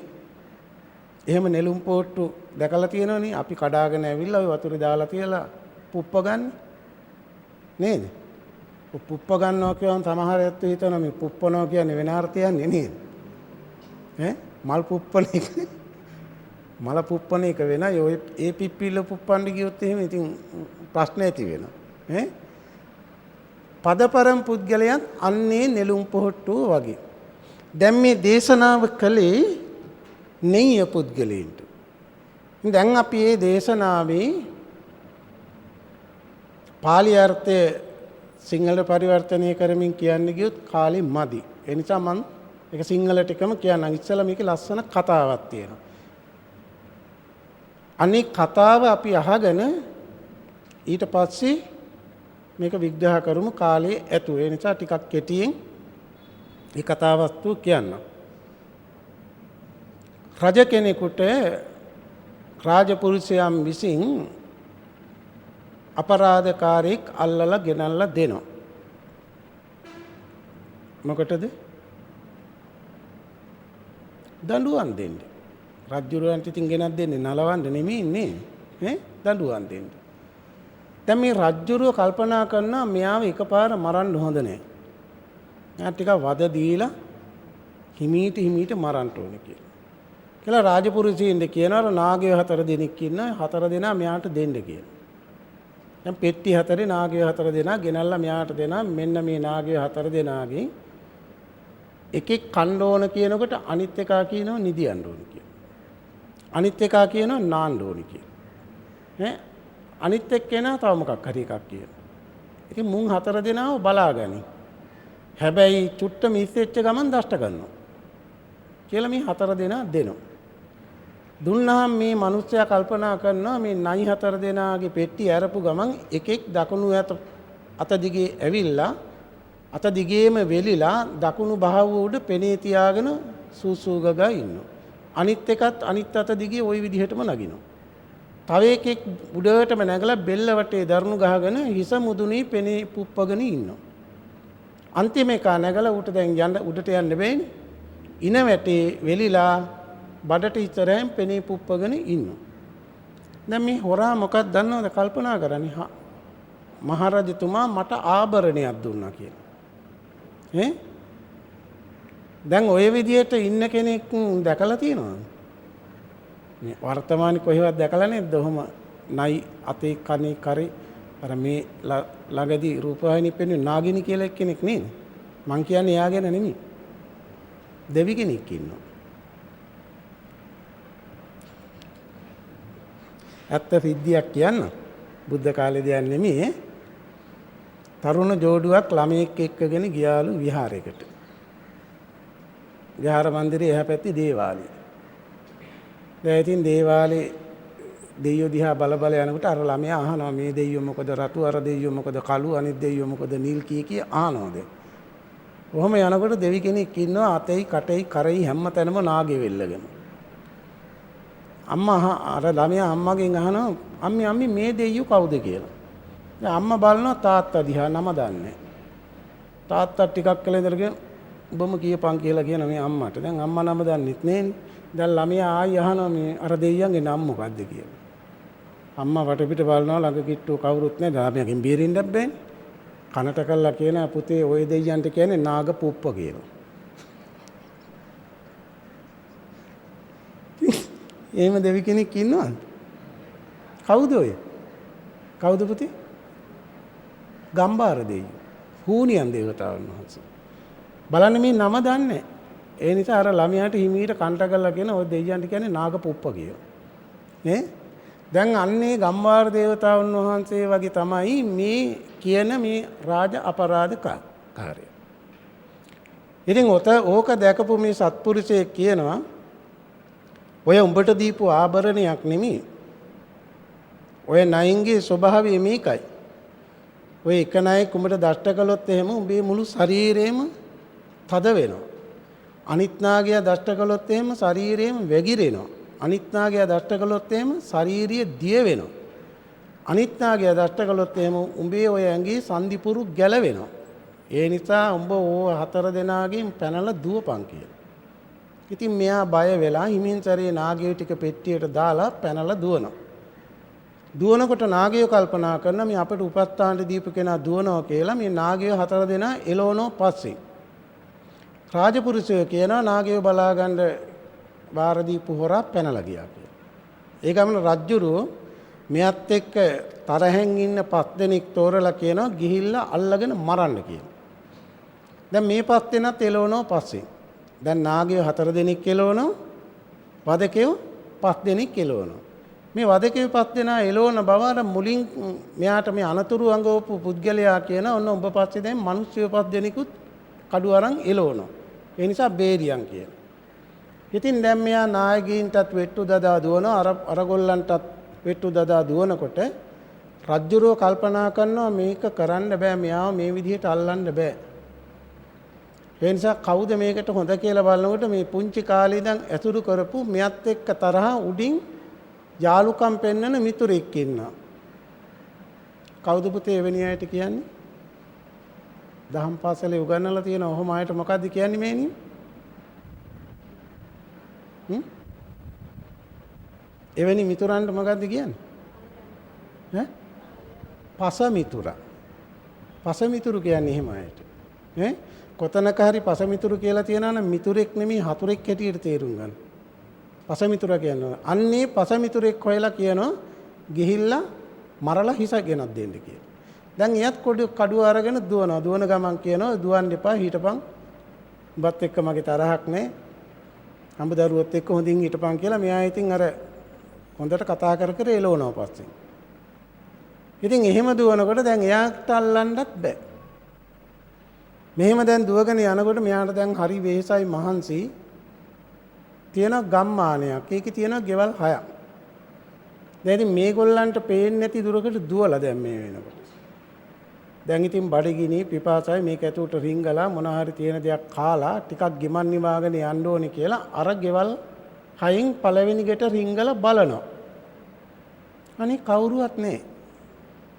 එහෙම නෙළුම් පොට්ටු දැකලා තියෙනවනේ අපි කඩාගෙන ඇවිල්ලා ওই වතුරේ දාලා තියලා පුප්ප ගන්න නේද? පුප්ප ගන්නවා කියවම සමහර ඇත්ත හිතනවා මේ පුප්පනවා කියන්නේ වෙන අර්ථයක් නේද? මල් පුප්පන එක මල පුප්පන එක වෙනයි. ඔය ඒ පිප්පිල්ල පුප්පන්න ගියොත් එහෙම ඉතින් ප්‍රශ්න ඇති වෙනවා. පදපරම් පුද්ගලයන් අන්නේ නෙළුම් පොහට්ටුව වගේ. දැන් මේ දේශනාව කළේ නෙය්‍ය පුද්ගලයන්ට. දැන් අපි මේ දේශනාවේ පාලි අර්ථය සිංහල පරිවර්තනය කරමින් කියන්න ගියොත් කාලෙ මදි. ඒ නිසා මම ඒක සිංහලට එකම කියන්නම්. ඉස්සෙල්ලා මේකේ ලස්සන කතාවක් තියෙනවා. අනේ කතාව අපි අහගෙන ඊට පස්සේ මේක විග්‍රහ කරමු කාලේ ඇතුව. ඒ නිසා ටිකක් කෙටියෙන් මේ කතා වස්තුව කියන්නම්. රජ කෙනෙකුට රාජපුරුෂයන් විසින් අපරාධකාරයෙක් අල්ලලා ගෙනල්ලා දෙනවා. මොකටද? දඬුවම් දෙන්න. රජුරවන්ට ඉතින් ගෙනත් දෙන්නේ නලවන්න නෙමෙයි නේ. දඬුවම් දෙන්න. දැන් මේ රජුරව කල්පනා කරනවා මෙයාව එකපාර මරන්න හොඳ නැහැ. එයා ටිකක් වද දීලා හිමීට මරන්න ඕනේ කියලා. කියලා රාජපුරුෂයින්ද කියනවා නාගයෝ 4 දෙනෙක් ඉන්නවා. 4 දෙනා මෙයාට දෙන්න කියලා. දැන් පෙට්ටි 4 නාගයෝ 4 දෙනා ගෙනල්ලා මෙයාට දෙනවා. මෙන්න මේ නාගයෝ 4 දෙනාගෙන් එකෙක් කන්න ඕන කියනකොට අනිත් එකා කියනවා නිදියන්න ඕන කියලා. අනිත් එකා කියනවා නාන්න ඕන කියලා. අනිත් එක්කෙනා තව මොකක් හරි එකක් කියනවා. ඉතින් මුන් 4 දෙනාව බලාගනි. හැබැයි චුට්ට මිස් වෙච්ච ගමන් දෂ්ට ගන්නවා. කියලා මේ 4 දෙනා දෙනවා. දුන්නාම මේ මිනිස්සයා කල්පනා කරනවා මේ නයි 4 දෙනාගේ පෙට්ටි අරපු ගමන් එකෙක් දකුණු අත දිගේ ඇවිල්ලා අත දිගේම වෙලිලා දකුණු බාහුව උඩ පෙනේ තියාගෙන සූසූ ගගා ඉන්නවා. අනිත් එකත් අනිත් අත දිගේ ওই විදිහටම නගිනවා. තව එකෙක් උඩටම නැගලා බෙල්ල වටේ දරුණු ගහගෙන හිස මුදුනේ පෙනේ පුප්පගෙන ඉන්නවා. අන්තිම එක නැගලා ඌට දැන් යන්න උඩට යන්න බෑනේ. ඉන වැටේ වෙලිලා බඩට ඉතරෙන් පෙනේ පුප්පගෙන ඉන්නවා. දැන් මේ හොරා මොකක්ද දන්නවද කල්පනා කරන්නේ? මහරජතුමා මට ආභරණයක් දුන්නා කියලා. දැන් ඔය විදියට ඉන්න කෙනෙක් දැකලා තියෙනවද? මේ වර්තමානයේ කොහෙවත් දැකලා නැද්ද? ඔහොම නයි අතේ කනේ කරේ අර මේ ළඟදී රූපවාහිනිය පෙන්වන නාගිනී කියලා කෙනෙක් නේද? මං කියන්නේ එයා ගැන නෙමෙයි. දෙවි කෙනෙක් ඉන්නවා. ඇත්ත සිද්ධියක් කියන්න. බුද්ධ කාලේ දෙයක් නෙමෙයි. තරුණ ජෝඩුවක් ළමයෙක් එක්කගෙන ගියාලු විහාරයකට. විහාර මන්දිරයේ එහා පැත්තේ දේවාලේ. දැන් ඉතින් දේවාලේ දෙයියෝ දිහා බල බල යනකොට අර ළමයා අහනවා මේ දෙයියෝ මොකද රතු, අර දෙයියෝ මොකද කළු, අනිත් දෙයියෝ මොකද නිල් කී අහනවා දැන්. කොහොම යනකොට දෙවි කෙනෙක් ඉන්නවා අතේ කටේ කරේ හැම තැනම නාගේ වෙල්ලගෙන. අම්මා අර ළමයා අම්මගෙන් අහනවා අම්මි මේ දෙයියෝ කවුද කියලා. දැන් අම්මා බලනවා තාත්තා දිහා නම දන්නේ. තාත්තා ටිකක් කල ඉඳලා ඔබම කියපන් කියලා කියන මේ අම්මට. දැන් අම්මා නම දන්නෙත් නෑනේ. දැන් ළමයා ආයි අහනවා මේ අර දෙයියන්ගේ නම මොකද්ද කියලා. අම්මා වටපිට බලනවා ළඟ කිට්ටු කවුරුත් නෑ. ළමයාගෙන් බේරෙන්නත් බෑනේ. කනට කළා කියන පුතේ ওই දෙයියන්ට කියන්නේ නාග පුප්ප කියලා. එහෙම දෙවි කෙනෙක් ඉන්නවද? කවුද ඔය? කවුද පුතේ? ගම්බාර දෙවියෝ. හූනියන් දේවතාවුන් වහන්සේ. බලන්න මේ නම දන්නේ. ඒ නිසා අර ළමයාට හිමීට කන්ට කරලා කියන ওই දෙයියන්ට කියන්නේ නාග පුප්ප කියලා. නේ? දැන් අන්නේ ගම්බාර දේවතාවුන් වහන්සේ වගේ තමයි මේ කියන මේ රාජ අපරාධ කාර්යය. ඉතින් ඕක දැකපු මේ සත්පුරුෂයෙක් කියනවා ඔය උඹට දීපු ආභරණයක් නෙමෙයි. ඔය නයින්ගේ ස්වභාවය මේකයි. ඔය එක නයෙක් උඹට දෂ්ට කළොත් එහෙම උඹේ මුළු ශරීරෙම තද වෙනවා. අනිත් නාගයා දෂ්ට කළොත් එහෙම ශරීරෙම වැగిරෙනවා. අනිත් නාගයා දෂ්ට කළොත් එහෙම ශාරීරිය දිය වෙනවා. අනිත් නාගයා දෂ්ට කළොත් එහෙම උඹේ ඔය ඇඟේ සන්ධිපුරු ගැලවෙනවා. ඒ නිසා උඹ ඕ 4 දෙනාගෙන් පැනලා දුවපන් කියලා. ඉතින් මෙයා බය වෙලා හිමින්තරේ නාගයෝ ටික පෙට්ටියට දාලා පැනලා දුවනවා. දුවනකොට නාගයෝ කල්පනා කරන මේ අපිට උපස්ථාන දීපු කෙනා දුවනවා කියලා මේ නාගයෝ 4 දෙනා එළවනෝ පස්සේ. රාජපුරුෂයෝ කියනවා නාගයෝ බලා ගන්න වාර දීපු හොරා පැනලා ගියා කියලා. ඒ ගමන රජුරෝ මෙයත් එක්ක තරහෙන් ඉන්න 5 දෙනෙක් තෝරලා කියනවා ගිහිල්ලා අල්ලගෙන මරන්න කියලා. දැන් මේ 5 දෙනාත් එළවනෝ පස්සේ. දැන් නාගයෝ 4 දෙනෙක් එළවනවා. වදකයෝ 5 දෙනෙක් එළවනවා. මේ වදකයෝ 5 දෙනා එළවන බව අර මුලින් මෙයාට මේ අනතුරු අඟවපු පුද්ගලයා කියන ඔන්න ඔබ පස්සේ දැන් මිනිස්සු 5 දෙනෙකුත් කඩු අරන් එළවනවා. ඒ නිසා බේරියන් කියන. ඉතින් දැන් මෙයා නායකයින්ටත් වෙට්ටු දදා දුවනවා අරගොල්ලන්ටත් වෙට්ටු දදා දුවනකොට රජුරෝ කල්පනා කරනවා මේක කරන්න බෑ මෙයාව මේ විදිහට අල්ලන්න බෑ. ඒ නිසා කවුද මේකට හොඳ කියලා බලනකොට මේ පුංචි කාලේ ඉඳන් ඇසුරු කරපු මෙයත් එක්ක තරහ උඩින් යාලුකම් පෙන්නන මිතුරෙක් ඉන්නවා. කවුද පුතේ එවැනි අයට කියන්නේ? දහම් පාසලේ උගන්වලා තියෙන ඔහොම අයට මොකද්ද කියන්නේ මේනි? එවැනි මිතුරන්ට මොකද්ද කියන්නේ? පස මිතුරා. පස මිතුරු කියන්නේ එහෙම අයට. කොතනක හරි පස මිතුරු කියලා තියනවා නම් මිතුරෙක් නෙමෙයි හතුරෙක් හැටියට තේරුම් ගන්න. පස මිතුරා කියනවා. අන්නේ පස මිතුරෙක් හොයලා කියනවා ගිහිල්ලා මරලා හිස ගෙනත් දෙන්න කියලා. දැන් එයත් කඩුව අරගෙන දුවනවා. දුවන ගමන් කියනවා දුවන්න එපා හිටපන්. උඹත් එක්ක මගේ තරහක් නැහැ. අඹදරුවොත් එක්ක හොඳින් හිටපන් කියලා මෙයා ඉතින් අර හොඳට කතා කර කර එළවනවා පස්සේ. ඉතින් එහෙම දුවනකොට දැන් එයාට අල්ලන්නත් බෑ. මෙහෙම දැන් දුවගෙන යනකොට මෙයාට දැන් හරි වෙහෙසයි මහන්සි. තියෙන ගම්මානයක්. ඒකේ තියෙන ගෙවල් 6ක්. දැන් ඉතින් මේගොල්ලන්ට පේන්නේ නැති දුරකට දුවලා දැන් මේ වෙනකොට. දැන් ඉතින් බඩගිනි පිපාසයි මේක ඇතුළට රිංගලා මොන හරි තියෙන දෙයක් කාලා ටිකක් ගෙමන් නිවාගෙන යන්න ඕනේ කියලා අර ගෙවල් 6න් පළවෙනි ගෙට රිංගලා බලනවා. අනික කවුරුවත් නැහැ.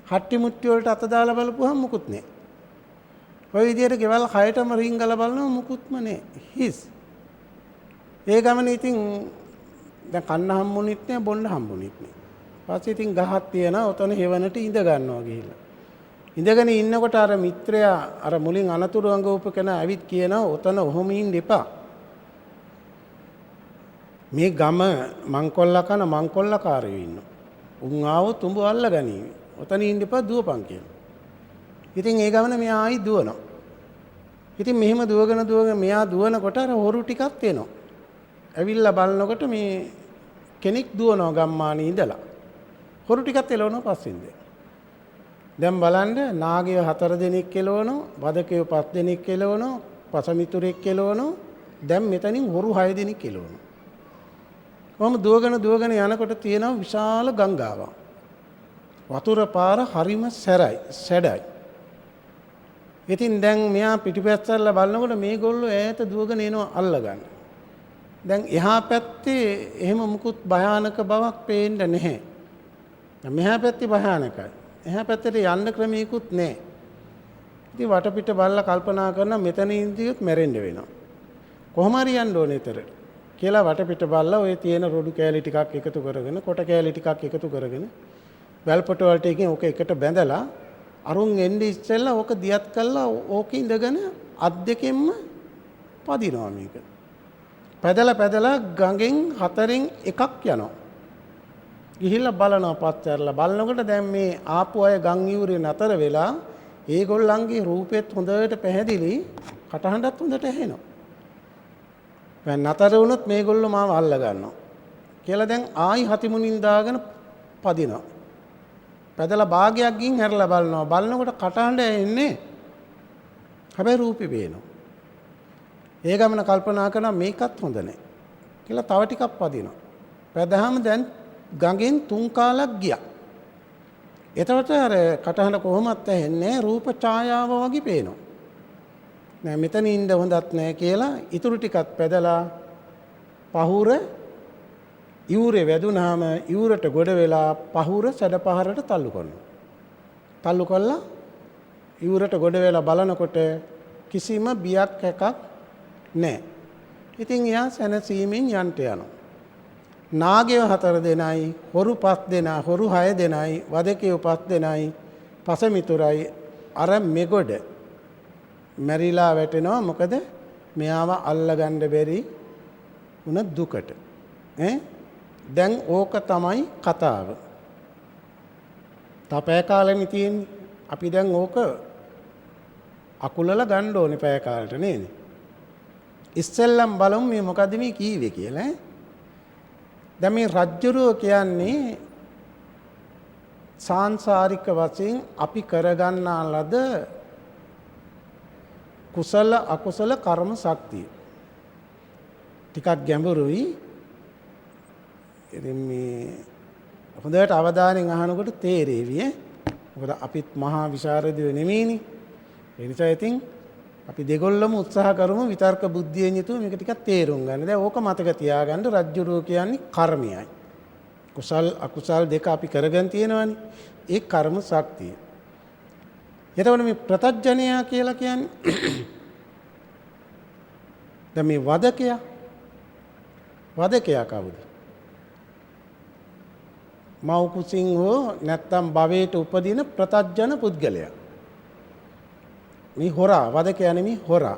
හට්ටි මුට්ටි වලට අත දාලා බලපුවහම මුකුත් නැහැ. ඔය විදියට ගෙවල් හයටම රින්ගලා බලනවා මුකුත්ම නැහැ. හිස්. ඒ ගමනේ ඉතින් දැන් කන්න හම්බුනිත් නැහැ බොන්න හම්බුනිත් නැහැ. පස්සේ ඉතින් ගහක් තියනවා ඔතන හෙවණට ඉඳ ගන්නවා ගිහිල්ලා. ඉඳගෙන ඉන්නකොට අර මිත්‍රයා අර මුලින් අනතුරු අඟවපු කෙනා ඇවිත් කියනවා ඔතන ඔහොම ඉන්න එපා. මේ ගම මංකොල්ලා කන මංකොල්ලාකාරයෝ ඉන්නවා. උන් ආවොත් උඹ අල්ලගනීවි. ඔතන ඉන්න එපා දුවපන් කියනවා. ඉතින් ඒ ගමන මෙයා ආයි දුවනවා. ඉතින් මෙහෙම දුවගෙන මෙයා දුවනකොට අර හොරු ටිකක් එනවා. ඇවිල්ලා බලනකොට මේ කෙනෙක් දුවනවා ගම්මානේ ඉඳලා. හොරු ටිකක් එලවනවා පස්සෙන්ද. දැන් බලන්න නාගයෝ 4 දෙනෙක් එලවනවා, වදකයෝ 5 දෙනෙක් එලවනවා, පසමිතුරෙක් එලවනවා. දැන් මෙතනින් හොරු 6 දෙනෙක් එලවනවා. කොහොම දුවගෙන යනකොට තියෙනවා විශාල ගංගාවක්. වතුර පාර හරිම සැඩයි. ඉතින් දැන් මෙයා පිටිපස්සට බලනකොට මේගොල්ලෝ ඈත දුවගෙන එනවා අල්ලගන්න. දැන් එහා පැත්තේ එහෙම මුකුත් භයානක බවක් පේන්නේ නැහැ. මෙහා පැත්තේ භයානකයි. එහා පැත්තට යන්න ක්‍රමයකුත් නැහැ. ඉතින් වටපිට බලලා කල්පනා කරනවා මෙතන ඉඳියොත් මැරෙන්න වෙනවා. කොහොම හරි යන්න ඕනේ ඊතරට. කියලා වටපිට බලලා ඔය තියෙන රොඩු කෑලි ටිකක් එකතු කරගෙන කොට කෑලි ටිකක් එකතු කරගෙන වැල්පොට වලට එකකින් ඕක එකට බැඳලා අරුන් එන්නේ ඉස්සෙල්ලා ඕක දියත් කළා ඕක ඉඳගෙන අත් දෙකෙන්ම පදිනවා මේක. පැදලා ගඟෙන් 4න් එකක් යනවා. ගිහිල්ලා බලනවා පස්සරලා බලනකොට දැන් මේ ආපු අය ගම් යූරේ නතර වෙලා ඒගොල්ලන්ගේ රූපෙත් හොඳට පැහැදිලි කටහඬත් හොඳට ඇහෙනවා. දැන් නතර වුණොත් මේගොල්ලෝ මාව අල්ල ගන්නවා කියලා දැන් ආයි හතිමුනින් දාගෙන පදිනවා. පැදලා භාගයක් ගින් හැරලා බලනකොට කටහඬ එන්නේ හැබැයි රූපේ පේනවා. ඒ ගමන කල්පනා කරනවා මේකත් හොඳ නැහැ කියලා තව ටිකක් පදිනවා. පැදහම දැන් ගඟෙන් 3 කාලක් ගියා. එතකොට අර කටහඬ කොහොමත් ඇහෙන්නේ රූප ඡායාව වගේ පේනවා. නෑ මෙතන ඉන්න හොඳත් නෑ කියලා ඉතුරු ටිකත් පැදලා පහුර ඉවුරේ වැදුනහම ඉවුරට ගොඩ වෙලා පහුර සැඩපහරට තල්ලු කරනවා. තල්ලු කළා ඉවුරට ගොඩ වෙලා බලනකොට කිසිම බියක් එකක් නෑ. ඉතින් එයා සැනසීමෙන් යන්ට යනවා. නාගයෝ 4 දෙනයි, හොරු 5 දෙනා, හොරු 6 දෙනයි, වදකයෝ 5 දෙනයි, පසමිතුරයි අර මෙගොඩ මැරිලා වැටෙනවා. මොකද මෙයාව අල්ලගන්න බැරි වුණ දුකට. දැන් ඕක තමයි කතාව. තපෑ කාලෙනි තියෙන්නේ. අපි දැන් ඕක අකුලලා ගන්න ඕනේ පෑ කාලට නේද? ඉස්සෙල්ලම් බලමු මේ මොකද්ද මේ කීවේ කියලා. දැන් මේ රජ්ජුරුව කියන්නේ සාංශාරික වශයෙන් අපි කරගන්නා ලද කුසල අකුසල කර්ම ශක්තිය. ටිකක් ගැඹුරුයි. ඉතින් මේ හොඳට අවධානයෙන් අහනකොට තේරෙවි ඈ. මොකද අපිත් මහා විශාරදයෝ නෙමෙයිනේ. ඒ නිසා ඉතින් අපි දෙගොල්ලම උත්සාහ කරමු විතර්ක බුද්ධියෙන් යුතුව මේක ටිකක් තේරුම් ගන්න. දැන් ඕක මතක තියාගන්න රජ්ජුරුව කියන්නේ කර්මයයි. කුසල් අකුසල් දෙක අපි කරගෙන තියෙනවානේ. ඒ කර්ම ශක්තිය. එතකොට මේ ප්‍රතඥයා කියලා කියන්නේ දැන් මේ වදකයා කවුද? මව් කුසින් හෝ නැත්තම් භවයට උපදින ප්‍රතඥ පුද්ගලයා. මේ හොරා වදකයා නෙමෙයි හොරා.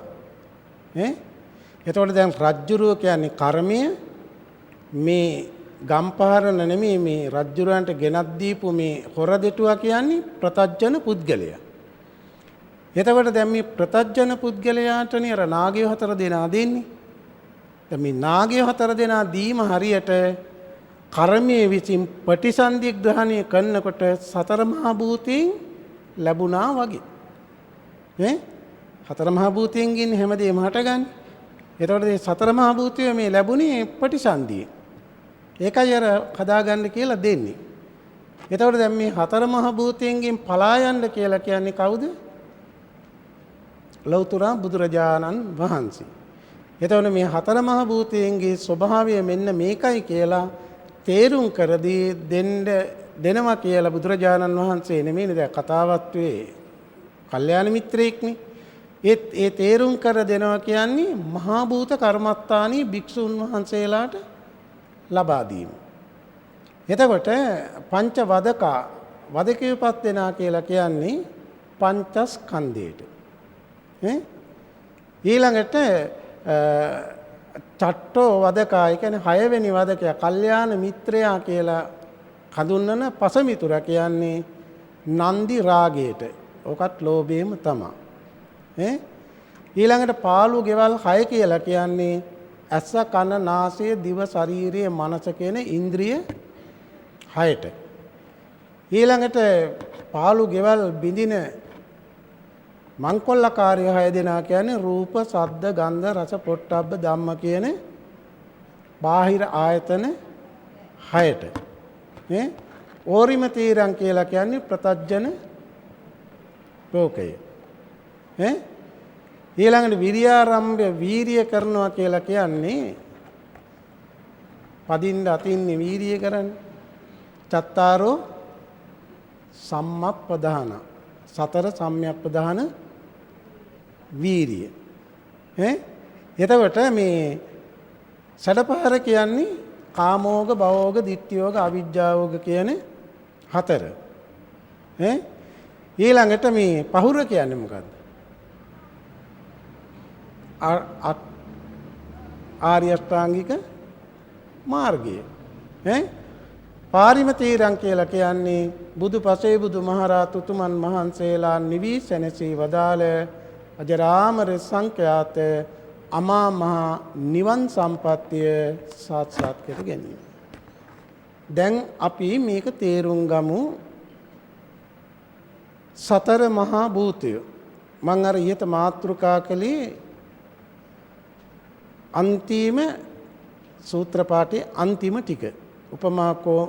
එතකොට දැන් රජ්ජුරුව කියන්නේ කර්මය මේ ගම්පහරන නෙමෙයි මේ රජ්ජුරුවන්ට ගෙනත් දීපු මේ හොර දෙටුවා කියන්නේ ප්‍රතඥ පුද්ගලයා. එතකොට දැන් මේ ප්‍රතඥ පුද්ගලයාටනේ අර නාගයෝ 4 දෙනා දෙන්නේ. දැන් මේ නාගයෝ 4 දෙනා දීම හරියට කර්මයේ විසින් ප්‍රතිසන්දිග්‍රහණය කරනකොට සතර මහා භූතයෙන් ලැබුණා වගේ. සතර මහා භූතයෙන්ගින් හැමදේම හටගන්නේ. එතකොට මේ සතර මහා භූතය මේ ලැබුණේ ප්‍රතිසන්දියේ. ඒකයි අර හදාගන්න කියලා දෙන්නේ. එතකොට දැන් මේ හතර මහා භූතයෙන්ගෙන් පලා යන්න කියලා කියන්නේ කවුද? ලෞතර බුදුරජාණන් වහන්සේ. එතකොට මේ හතර මහා භූතයන්ගේ ස්වභාවය මෙන්න මේකයි කියලා තේරුම් කර දෙනවා කියලා බුදුරජාණන් වහන්සේ නෙමෙයිනේ දැන් කතාවත් වේ කල්යාණ මිත්‍රයෙක්නේ. ඒ තේරුම් කර දෙනවා කියන්නේ මහා භූත කර්මස්ථානී භික්ෂුන් වහන්සේලාට ලබා දීම. එතකොට පංච වදකා වදකයපත් වෙනා කියලා කියන්නේ පංචස්කන්ධයට. ඊළඟට චට්ටෝ වදකා කියන්නේ 6 වෙනි වදකයා කල්යාණ මිත්‍රයා කියලා හඳුන්වන පසමිතුර කියන්නේ නන්දි රාගයට. ඔකත් ලෝභයම තමයි. ඊළඟට පාළු ගෙවල් 6 කියලා කියන්නේ ඇස කන නාසය දිව ශරීරය මනස කියන ඉන්ද්‍රිය 6ට. ඊළඟට පාළු ගෙවල් බිඳින මංකොල්ලකාරය 6 දෙනා කියන්නේ රූප ශබ්ද ගන්ධ රස පොට්ටබ්බ ධම්ම කියන බාහිර ආයතන 6ට. ඕරිම තීරං කියලා කියන්නේ ප්‍රතජන ලෝකය. ඊළඟට විරියාරම්භය වීරිය කරනවා කියලා කියන්නේ පදින්න අතින්නේ වීරිය කරන්නේ. චත්තාරෝ සම්මප්පදාන සතර සම්‍යප්පදාන වීරිය. එතකොට මේ සඩපහර කියන්නේ කාමෝග භවෝග ditthiyෝග අවිජ්ජාෝග කියන 4. ඊළඟට මේ පහුර කියන්නේ මොකද්ද? ආර්ය අෂ්ටාංගික මාර්ගය. පාරිමතීරං කියලා කියන්නේ බුදුපසේ බුදුමහරහත් උතුමන් වහන්සේලා නිවි සැනසී වදාළ අජරාමර සංඛ්‍යාත අමා මහ නිවන් සම්පත්තිය සාක්ෂාත් කර ගැනීම. දැන් අපි මේක තේරුම් ගමු. සතර මහා භූතය මම අර ඊට මාතෘකා කළේ අන්තිම සූත්‍ර පාඨයේ අන්තිම ටික. උපමාකෝ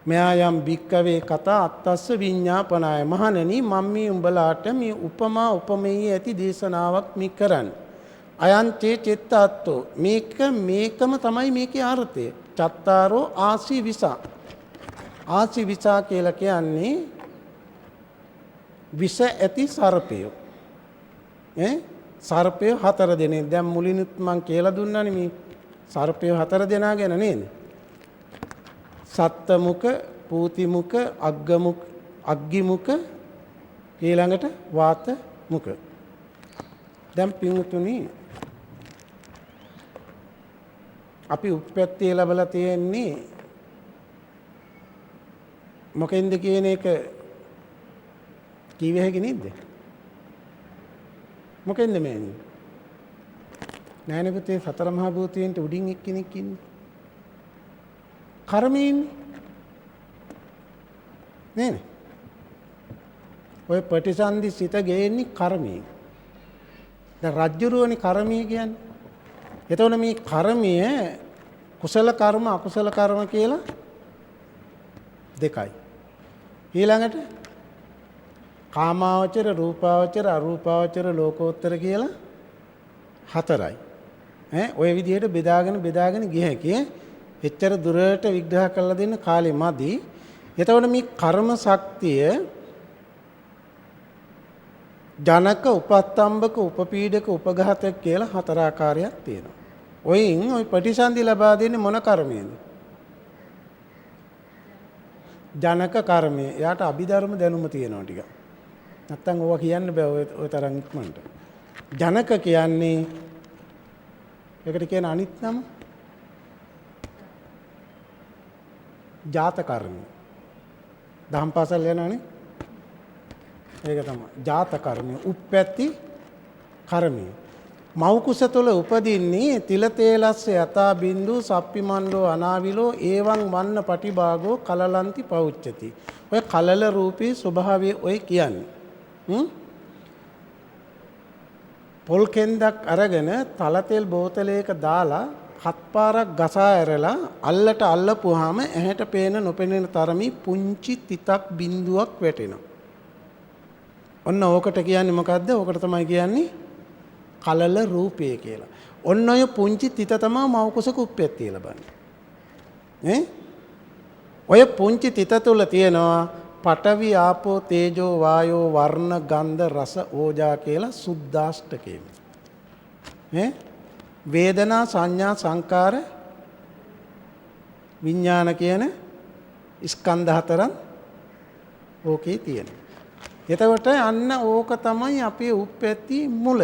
මෙයයම් භික්කවේ කතා අත්තස්ස විඤ්ඤාපනාය. මහණෙනි මම මේ උඹලාට මේ උපමා උපමේය ඇති දේශනාවක් මේ කරන්නේ. අයන්තේ චිත්තත්තෝ මේකම තමයි මේකේ අර්ථය. චත්තාරෝ ආසි විසා. ආසි විසා කියලා කියන්නේ විස ඇති සර්පය. සර්පය 4 දෙනෙක්. දැන් මුලිනුත් මං කියලා දුන්නානේ මේ සර්පය 4 දෙනා ගැන නේද? සත්තමුක, පූතිමුක, අග්ගමුක, අග්ගිමුක ඊළඟට වාතමුක. දැන් පින්තුනි අපි උත්පත්ති ලැබලා තියෙන්නේ මොකෙන්ද කියන එක කිව්වේ හැකි නේද? මොකෙන්ද මේන්නේ? නෑනේ පුතේ සතර මහා භූතයන්ට උඩින් එක්කෙනෙක් ඉන්නේ. කර්මයෙන් නේනේ. ඔය ප්‍රතිසන්දි සිත ගේන්නේ කර්මයෙන්. දැන් රජ්ජුරුවනේ කර්මය කියන්නේ. එතකොට මේ කර්මය කුසල කර්ම අකුසල කර්ම කියලා දෙකයි. ඊළඟට කාමාවචර රූපාවචර අරූපාවචර ලෝකෝත්තර කියලා 4යි. ඔය විදිහට බෙදාගෙන ගිය හැකි. එච්චර දුරට විග්‍රහ කරලා දෙන්න කාලෙ මදි. එතකොට මේ කර්ම ශක්තිය ජනක උපත්තම්බක උපපීඩක උපඝාතක කියලා 4 ආකාරයක් තියෙනවා. ඔයින් ওই ප්‍රතිසන්දි ලබා දෙන්නේ මොන කර්මයේද? ජනක කර්මය. එයාට අභිධර්ම දැනුම තියෙනවා ටික. නැත්තම් ඕවා කියන්න බෑ ඔය තරම් ඉක්මනට. ජනක කියන්නේ ඒකට කියන අනිත් නම ජාත කර්මය. දහම් පාසල් යනවනේ. ඒක තමයි ජාත කර්මය. උප්පැති කර්මය. මව් කුස තුල උපදින්නේ තිල තේලස්ස යතා බින්දු සප්පිමණ්ඩෝ අනාවිලෝ ඒවං වන්න පටිභාගෝ කලලන්ති පෞච්චති. ඔය කලල රූපී ස්වභාවය ඔය කියන්නේ. පොල් කෙන්දක් අරගෙන තල තෙල් බෝතලයක දාලා 7 පාරක් ගසා ඇරලා අල්ලට අල්ලපුවාම ඇහැට පේන නොපෙනෙන තරමේ පුංචි තිතක් බිඳුවක් වැටෙනවා. ඔන්න ඕකට කියන්නේ මොකද්ද? ඕකට තමයි කියන්නේ කලල රූපය කියලා. ඔන්න ඔය පුංචි තිත තමයි මව් කුසක උප්පැත්තිය ලබන්නේ. ඔය පුංචි තිත තුල තියෙනවා පඨවි ආපෝ තේජෝ වායෝ වර්ණ ගන්ධ රස ඕජා කියලා සුද්දාෂ්ටකේ. වේදනා සංඥා සංකාර විඥාන කියන ස්කන්ධ හතරක් ඕකේ තියෙනවා. එතකොට අන්න ඕක තමයි අපේ උප්පැති මුල.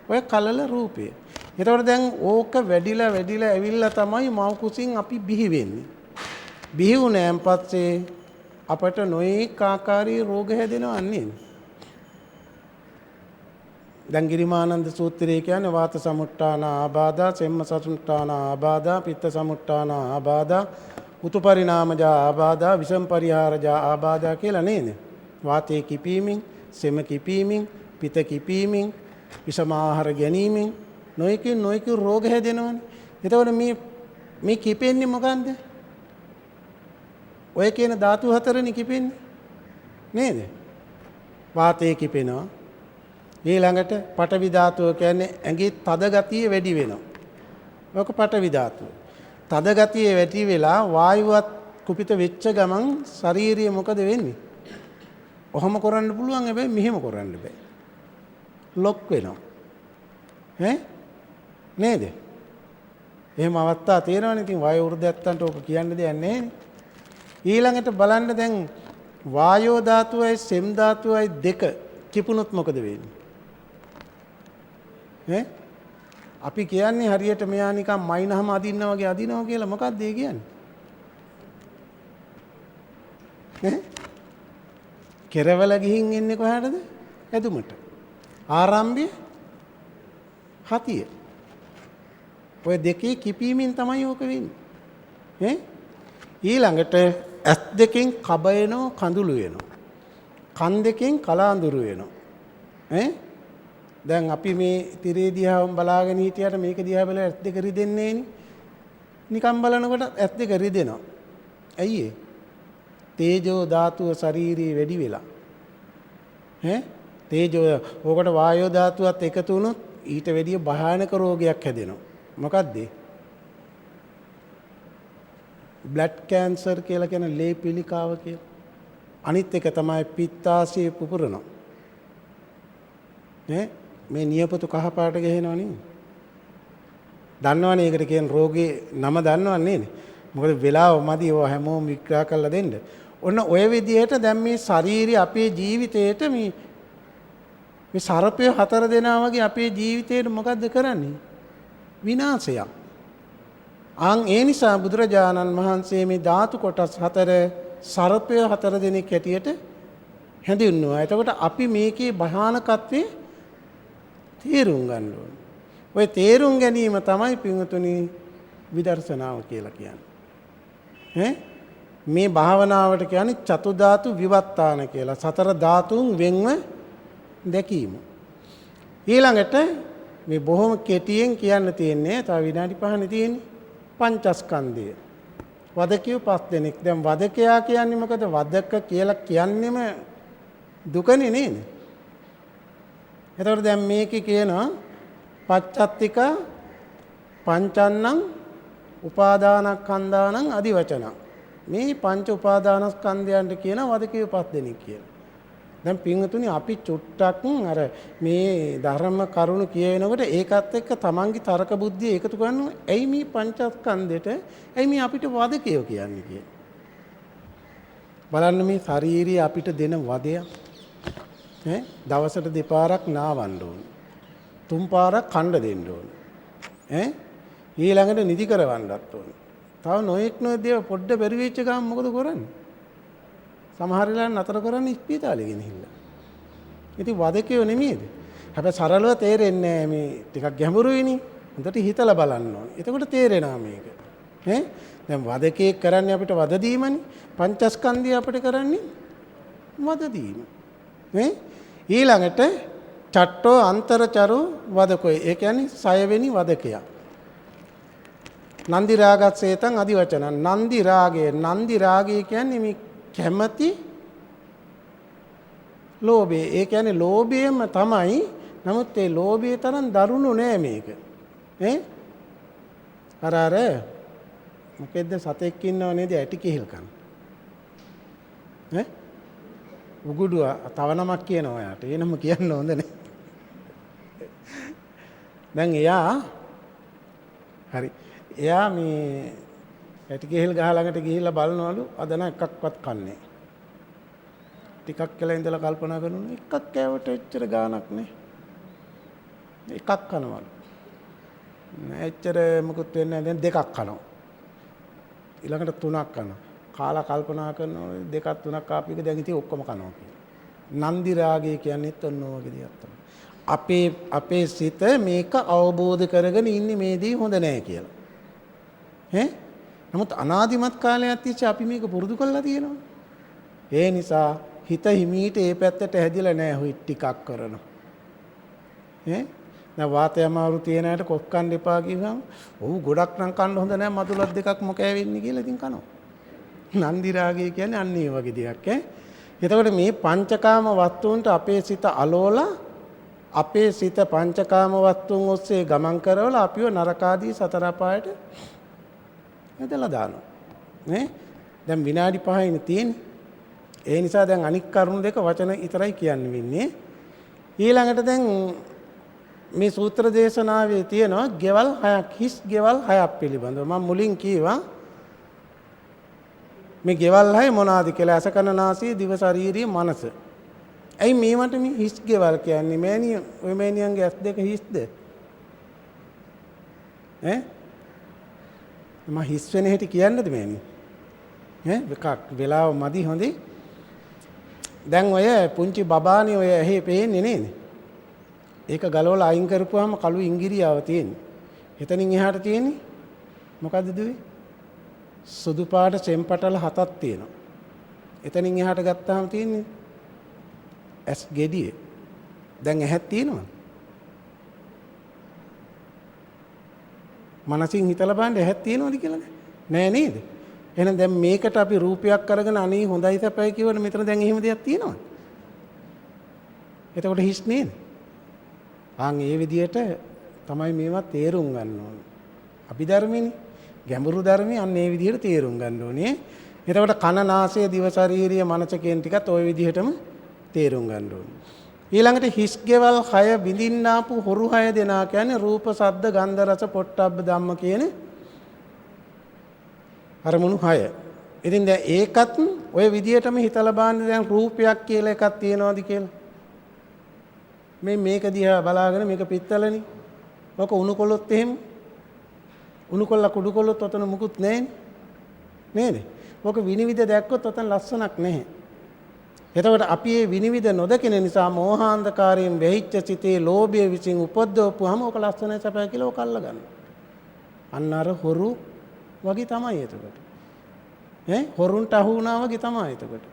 ඔය කලල රූපය. එතකොට දැන් ඕක වැඩිලා ඇවිල්ලා තමයි මව් කුසින් අපි බිහි වෙන්නේ. බිහි වුණාන් පස්සේ අපට නොඑක ආකාරී රෝග හැදෙනවා නේද? දැන් ගිරිමානන්ද සූත්‍රයේ කියන්නේ වාත සමුට්ඨාන ආබාධා, සෙම්ම සමුට්ඨාන ආබාධා, පිත්ත සමුට්ඨාන ආබාධා, උතුපරිණාමජ ආබාධා, විෂම පරිහාරජ ආබාධා කියලා නේද? වාතයේ කිපීමෙන්, සෙම කිපීමෙන්, පිත කිපීමෙන්, විෂම ආහාර ගැනීමෙන් නොයෙක් රෝග හැදෙනවනේ. එතකොට මේ කිපෙන්නේ මොකන්ද? ඔය කියන ධාතු හතරනේ කිපෙන්නේ. නේද? වාතයේ කිපෙනවා. ඊළඟට පඨවි ධාතුව කියන්නේ ඇඟේ තද ගතිය වැඩි වෙනවා. ඔක පඨවි ධාතුව. තද ගතිය වැඩි වෙලා වායුවත් කුපිත වෙච්ච ගමන් ශාරීරිය මොකද වෙන්නේ? ඔහොම කරන්න පුළුවන් හැබැයි මෙහෙම කරන්න බෑ. ලොක් වෙනවා. නේද? එහෙම අවස්ථා තියෙනවනේ. ඉතින් වායු වෘද්ධයන්ට ඔක කියන්න දෙයක් නැහැ. ඊළඟට බලන්න දැන් වායෝ ධාතුවයි සෙම් ධාතුවයි දෙක කිපුණොත් මොකද වෙන්නේ? අපි කියන්නේ හරියට මෙයා නිකන් මයින්හම අදින්නා වගේ අදිනවා කියලා. මොකක්ද ඒ කියන්නේ? කෙරවල ගිහින් එන්නේ කොහාටද? ඇදුමට. ආරම්භය හතිය. ඔය දෙකේ කිපීමෙන් තමයි ඕක වෙන්නේ. ඊළඟට ඇස් දෙකෙන් කබ එනවා, කඳුළු වෙනවා. කන් දෙකෙන් කලාඳුරු වෙනවා. දැන් අපි මේ තිරේ දිහාම බලාගෙන හිටියට මේක දිහා බලලා ඇස් දෙක රිදෙන්නේ නෑනේ. නිකන් බලනකොට ඇස් දෙක රිදෙනවා. ඇයි ඒ? තේජෝ ධාතුව ශරීරයේ වැඩි වෙලා. තේජෝ ඕකට වායෝ ධාතුවත් එකතු වුණොත් ඊට වැඩිය භයානක රෝගයක් හැදෙනවා. මොකක්ද ඒ? බ්ලඩ් කැන්සර් කියලා කියන ලේ පිළිකාව කියලා. අනිත් එක තමයි පිත්තාශය පුපුරනවා. මේ නියපොතු කහ පාට ගහනවා නේ. දන්නවනේ ඒකට කියන රෝගේ නම දන්නව නේද? මොකද වෙලාව මදි ඒවා හැමෝම විග්‍රහ කරලා දෙන්න. ඔන්න ඔය විදිහට දැන් මේ ශාරීරිය අපේ ජීවිතේට මේ සර්පය හතර දෙනා වගේ අපේ ජීවිතේට මොකද්ද කරන්නේ? විනාශයක්. ඒ නිසා බුදුරජාණන් වහන්සේ මේ ධාතු කොටස් හතර සර්පය හතර දෙනෙක් හැටියට හැඳින්වුවා. එතකොට අපි මේකේ භයානකත්වය තේරුම් ගන්න ඕනේ. ඔය තේරුම් ගැනීම තමයි පින්වතුනි විදර්ශනාව කියලා කියන්නේ. මේ භාවනාවට කියන්නේ චතු ධාතු විවත්තාන කියලා. සතර ධාතුන් වෙන්ව දැකීම. ඊළඟට මේ බොහොම කෙටියෙන් කියන්න තියෙන්නේ තව විනාඩි 5නේ තියෙන්නේ. පංචස්කන්ධය. වදකියු 5 දෙනෙක්. දැන් වදකයා කියන්නේ මොකද? වදක කියලා කියන්නේම දුකනේ නේද? එතකොට දැන් මේකේ කියනවා පච්චත්තික පංචන්නං උපාදානස්කන්ධානං අදි වචන. මේ පංච උපාදානස්කන්ධයන්ට කියන වදකියු 5 දෙනෙක් කියලා. දැන් පින්වතුනි අපි චුට්ටක් අර මේ ධර්ම කරුණු කියනකොට ඒකත් එක්ක තමන්ගේ තර්ක බුද්ධිය එකතු කරනවා. ඇයි මේ පංචස්කන්ධෙට ඇයි මේ අපිට වදකයෝ කියන්නේ කියලා. බලන්න මේ ශාරීරිය අපිට දෙන වදයක්. දවසට දෙපාරක් නාවන්න ඕන. 3 පාරක් කණ්ඩ දෙන්න ඕන. ඊළඟට නිදි කරවන්නත් ඕන. තව නොඑක් දේව පොඩ්ඩ බැරි වෙච්ච ගමන් මොකද කරන්නේ? සමහර වෙලාවට නතර කරන්නේ ඉස්පිතාලේ ගෙනහිල්ලා. ඉතින් වදකයෝ නෙමෙයිද? හැබැයි සරලව තේරෙන්නේ නැහැ මේ ටිකක් ගැඹුරුයිනේ. හොඳට හිතලා බලන්න ඕනේ. එතකොට තේරෙනවා මේක. දැන් වදකේ කරන්නේ අපිට වද දීමනේ. පංචස්කන්ධය අපිට කරන්නේ වද දීම. ඊළඟට චට්ටෝ අන්තරචරු වදකෝ. ඒ කියන්නේ 6 වෙනි වදකයා. නන්දි රාගස්සේතං අදි වචන. නන්දි රාගය කියන්නේ මේ කැමැති ලෝභය. ඒ කියන්නේ ලෝභයම තමයි. නමුත් ඒ ලෝභයේ තරම් දරුණු නෑ මේක. අර මොකෙද්ද සතෙක් ඉන්නව නේද ඇටි කිහිල් කන. ඈ? උගුඩුව තව නමක් කියනවා ඔයාට. ඒ නම කියන්න හොඳ නැහැ. දැන් එයා හරි. එයා මේ ඇටි කිහිල් ගහ ළඟට ගිහිල්ලා බලනවලු අද නම් එකක්වත් කන්නේ. ටිකක් කියලා ඉඳලා කල්පනා කරනවා එකක් කෑවට එච්චර ගාණක් නේ. එකක් කනවලු. එච්චර මොකුත් වෙන්නේ නැහැ. දැන් දෙකක් කනවා. ඊළඟට තුනක් කනවා. කාලා කල්පනා කරනවා දෙකක් තුනක් කාපු එක දැන් ඉතින් ඔක්කොම කනවා කියලා. නන්දි රාගය කියන්නේත් ඔන්න ඔය වගේ දෙයක් තමයි. අපේ සිත මේක අවබෝධ කරගෙන ඉන්නේ මේ දේ හොඳ නැහැ කියලා. ඈ? නමුත් අනාදිමත් කාලයක් තිස්සේ අපි මේක පුරුදු කරලා තියෙනවා. ඒ නිසා හිත හිමීට ඒ පැත්තට හැදිලා නැහැ. හොයි ටිකක් කරනවා. ඈ? දැන් වාතය අමාරු තියෙන අයට කොක් කන්න එපා කියවම ඔව් ගොඩක් නම් කන්න හොඳ නැහැ මදුලක් දෙකක් මොකෑ වෙන්නේ කියලා ඉතින් කනවා. නන්දි රාගය කියන්නේ අන්න ඒ වගේ දෙයක් ඈ. එතකොට මේ පංචකාම වස්තුන්ට අපේ සිත අලෝලා අපේ සිත පංචකාම වස්තුන් ඔස්සේ ගමන් කරවලා අපිව නරකාදී සතර අපායට ඇදලා දානවා. නේ? දැන් විනාඩි 5යිනේ තියෙන්නේ. ඒ නිසා දැන් අනික් කරුණු දෙක වචන විතරයි කියන්න වෙන්නේ. ඊළඟට දැන් මේ සූත්‍ර දේශනාවේ තියෙනවා ගෙවල් 6ක් හිස් ගෙවල් 6ක් පිළිබඳව. මම මුලින් කීවා මේ ගෙවල් 6 මොනවාද කියලා අසකන නාසය දිව ශාරීරිය මනස. ඇයි මේවට මේ හිස් ගෙවල් කියන්නේ? මෑණිය ඔය මෑණියන්ගේ ඇස් දෙක හිස්ද? ඈ? මම හිස් වෙන හැටි කියන්නද මෑණිය? ඈ එකක් වෙලාව මදි හොඳේ. දැන් ඔය පුංචි බබානේ ඔය ඇහි පේන්නේ නේද? ඒක ගලවලා අයින් කරපුවාම කළු ඉංගිරියාව තියෙන්නේ. එතනින් එහාට තියෙන්නේ මොකද්ද දුවේ? සුදු පාට සෙම්පටල 7ක් තියෙනවා. එතනින් එහාට ගත්තාම තියෙන්නේ ඇස් ගෙඩිය. දැන් ඇහක් තියෙනවද? මනසින් හිතලා බලන්න ඇහක් තියෙනවද කියලා නෑ නේද? එහෙනම් දැන් මේකට අපි රූපයක් අරගෙන අනේ හොඳයි සපයි කියවන මෙතන දැන් එහෙම දෙයක් තියෙනවද? එතකොට හිස් නේද? ඒ විදිහට තමයි මේවා තේරුම් ගන්න ඕනේ. අභිධර්මෙනේ ගැඹුරු ධර්මයේ අන්න ඒ විදිහට තේරුම් ගන්න ඕනේ. එතකොට කන නාසය දිව ශරීරය මනස කියන ටිකත් ওই විදිහටම තේරුම් ගන්න ඕනේ. ඊළඟට හිස් ගෙවල් 6 බිඳින්න ආපු හොරු 6 දෙනා කියන්නේ රූප, ශබ්ද, ගන්ධ, රස, පොට්ටබ්බ ධම්ම කියන අරමුණු 6. ඉතින් දැන් ඒකත් ওই විදිහටම හිතලා බලන්න දැන් රූපයක් කියලා එකක් තියෙනවද කියලා. මේක දිහා බලාගෙන මේක පිත්තලනේ. ඔක උණු කොළොත් එහෙම. උණු කොල්ල කුඩු කොළොත් ඔතන මුකුත් නැහැනේ. නේද? ඔක විනිවිද දැක්කොත් ඔතන ලස්සනක් නැහැ. එතකොට අපි මේ විනිවිද නොදකින නිසා මෝහාන්ධකාරයෙන් වෙහිච්ච සිතේ ලෝභය විසින් උපද්දවපුවාම ඔක ලස්සනයි සපයි කියලා ඔක අල්ල ගන්නවා. අන්න අර හොරු වගේ තමයි එතකොට. හොරුන්ට අහු වුණා වගේ තමයි එතකොට.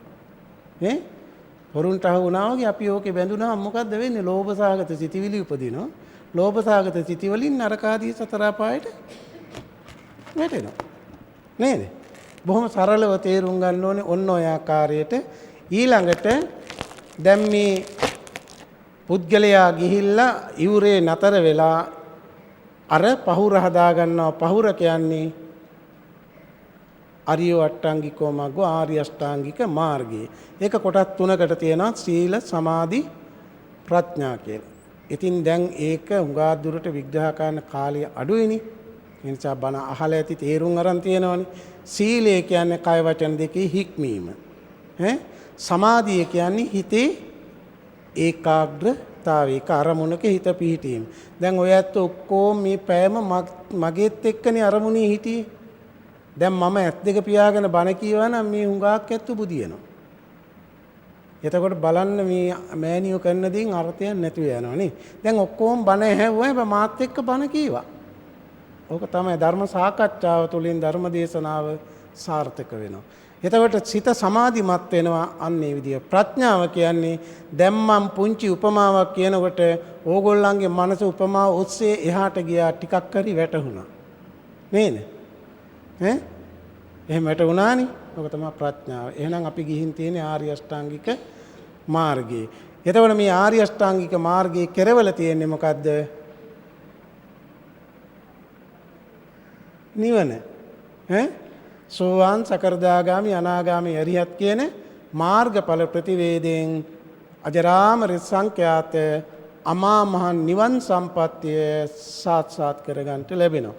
හොරුන්ට අහු වුණා වගේ අපි ඕකේ බැඳුනහම මොකද්ද වෙන්නේ? ලෝභසහගත සිතිවිලි උපදිනවා. ලෝභසහගත සිතිවලින් නරකාදී සතර අපායට වැටෙනවා. නේද? බොහොම සරලව තේරුම් ගන්න ඕනේ ඔන්න ඔය ආකාරයට. ඊළඟට දැන් මේ පුද්ගලයා ගිහිල්ලා ඉවුරේ නතර වෙලා අර පහුර හදා ගන්නවා. පහුර කියන්නේ අරිය අෂ්ටාංගිකෝ මග්ගෝ ආර්ය අෂ්ටාංගික මාර්ගය. ඒක කොටස් තුනකට තියෙනවා සීල, සමාධි, ප්‍රඥා කියලා. ඉතින් දැන් ඒක හුඟා දුරට විග්‍රහ කරන කාලය අඩුයිනේ. ඒ නිසා බණ අහලා ඇති තේරුම් අරන් තියෙනවනේ. සීලය කියන්නේ කය වචන දෙකේ හික්මීම. සමාධිය කියන්නේ හිතේ ඒකාග්‍රතාවය, අරමුණක හිත පිහිටීම. දැන් ඔය ඇත්ත ඔක්කොම මේ පෑම මගේත් එක්කනේ අරමුණේ හිටියේ. දැන් මම ඇස් දෙක පියාගෙන බණ කියවනම් මේ හුඟක් ඇත්ත බුදියනවා. එතකොට බලන්න මේ මෑනියෝ කරන දේන් අර්ථයක් නැතුව යනවා නේ. දැන් ඔක්කොම බණ ඇහුවා මාත් එක්ක බණ කීවා. ඕක තමයි ධර්ම සාකච්ඡාව තුළින් ධර්ම දේශනාව සාර්ථක වෙනවා. එතකොට සිත සමාධිමත් වෙනවා අන්න ඒ විදිය. ප්‍රඥාව කියන්නේ දැන් මම පුංචි උපමාවක් කියනකොට ඕගොල්ලන්ගේ මනස උපමාව ඔස්සේ එහාට ගියා ටිකක් හරි වැටහුණා. නේද? එහෙම වැටුණානේ. ඔක තමයි ප්‍රඥාව. එහෙනම් අපි ගිහින් තියෙන්නේ ආර්ය අෂ්ටාංගික මාර්ගයේ. එතකොට මේ ආර්ය අෂ්ටාංගික මාර්ගයේ කෙරවල තියෙන්නේ මොකද්ද? නිවන. සෝවාන් සකර්දාගාමි අනාගාමි අරිහත් කියන මාර්ගඵල ප්‍රතිවේදයෙන් අජරාමර සංඛ්‍යාත අමා මහ නිවන් සම්පත්තිය සාක්ෂාත් කරගන්නට ලැබෙනවා.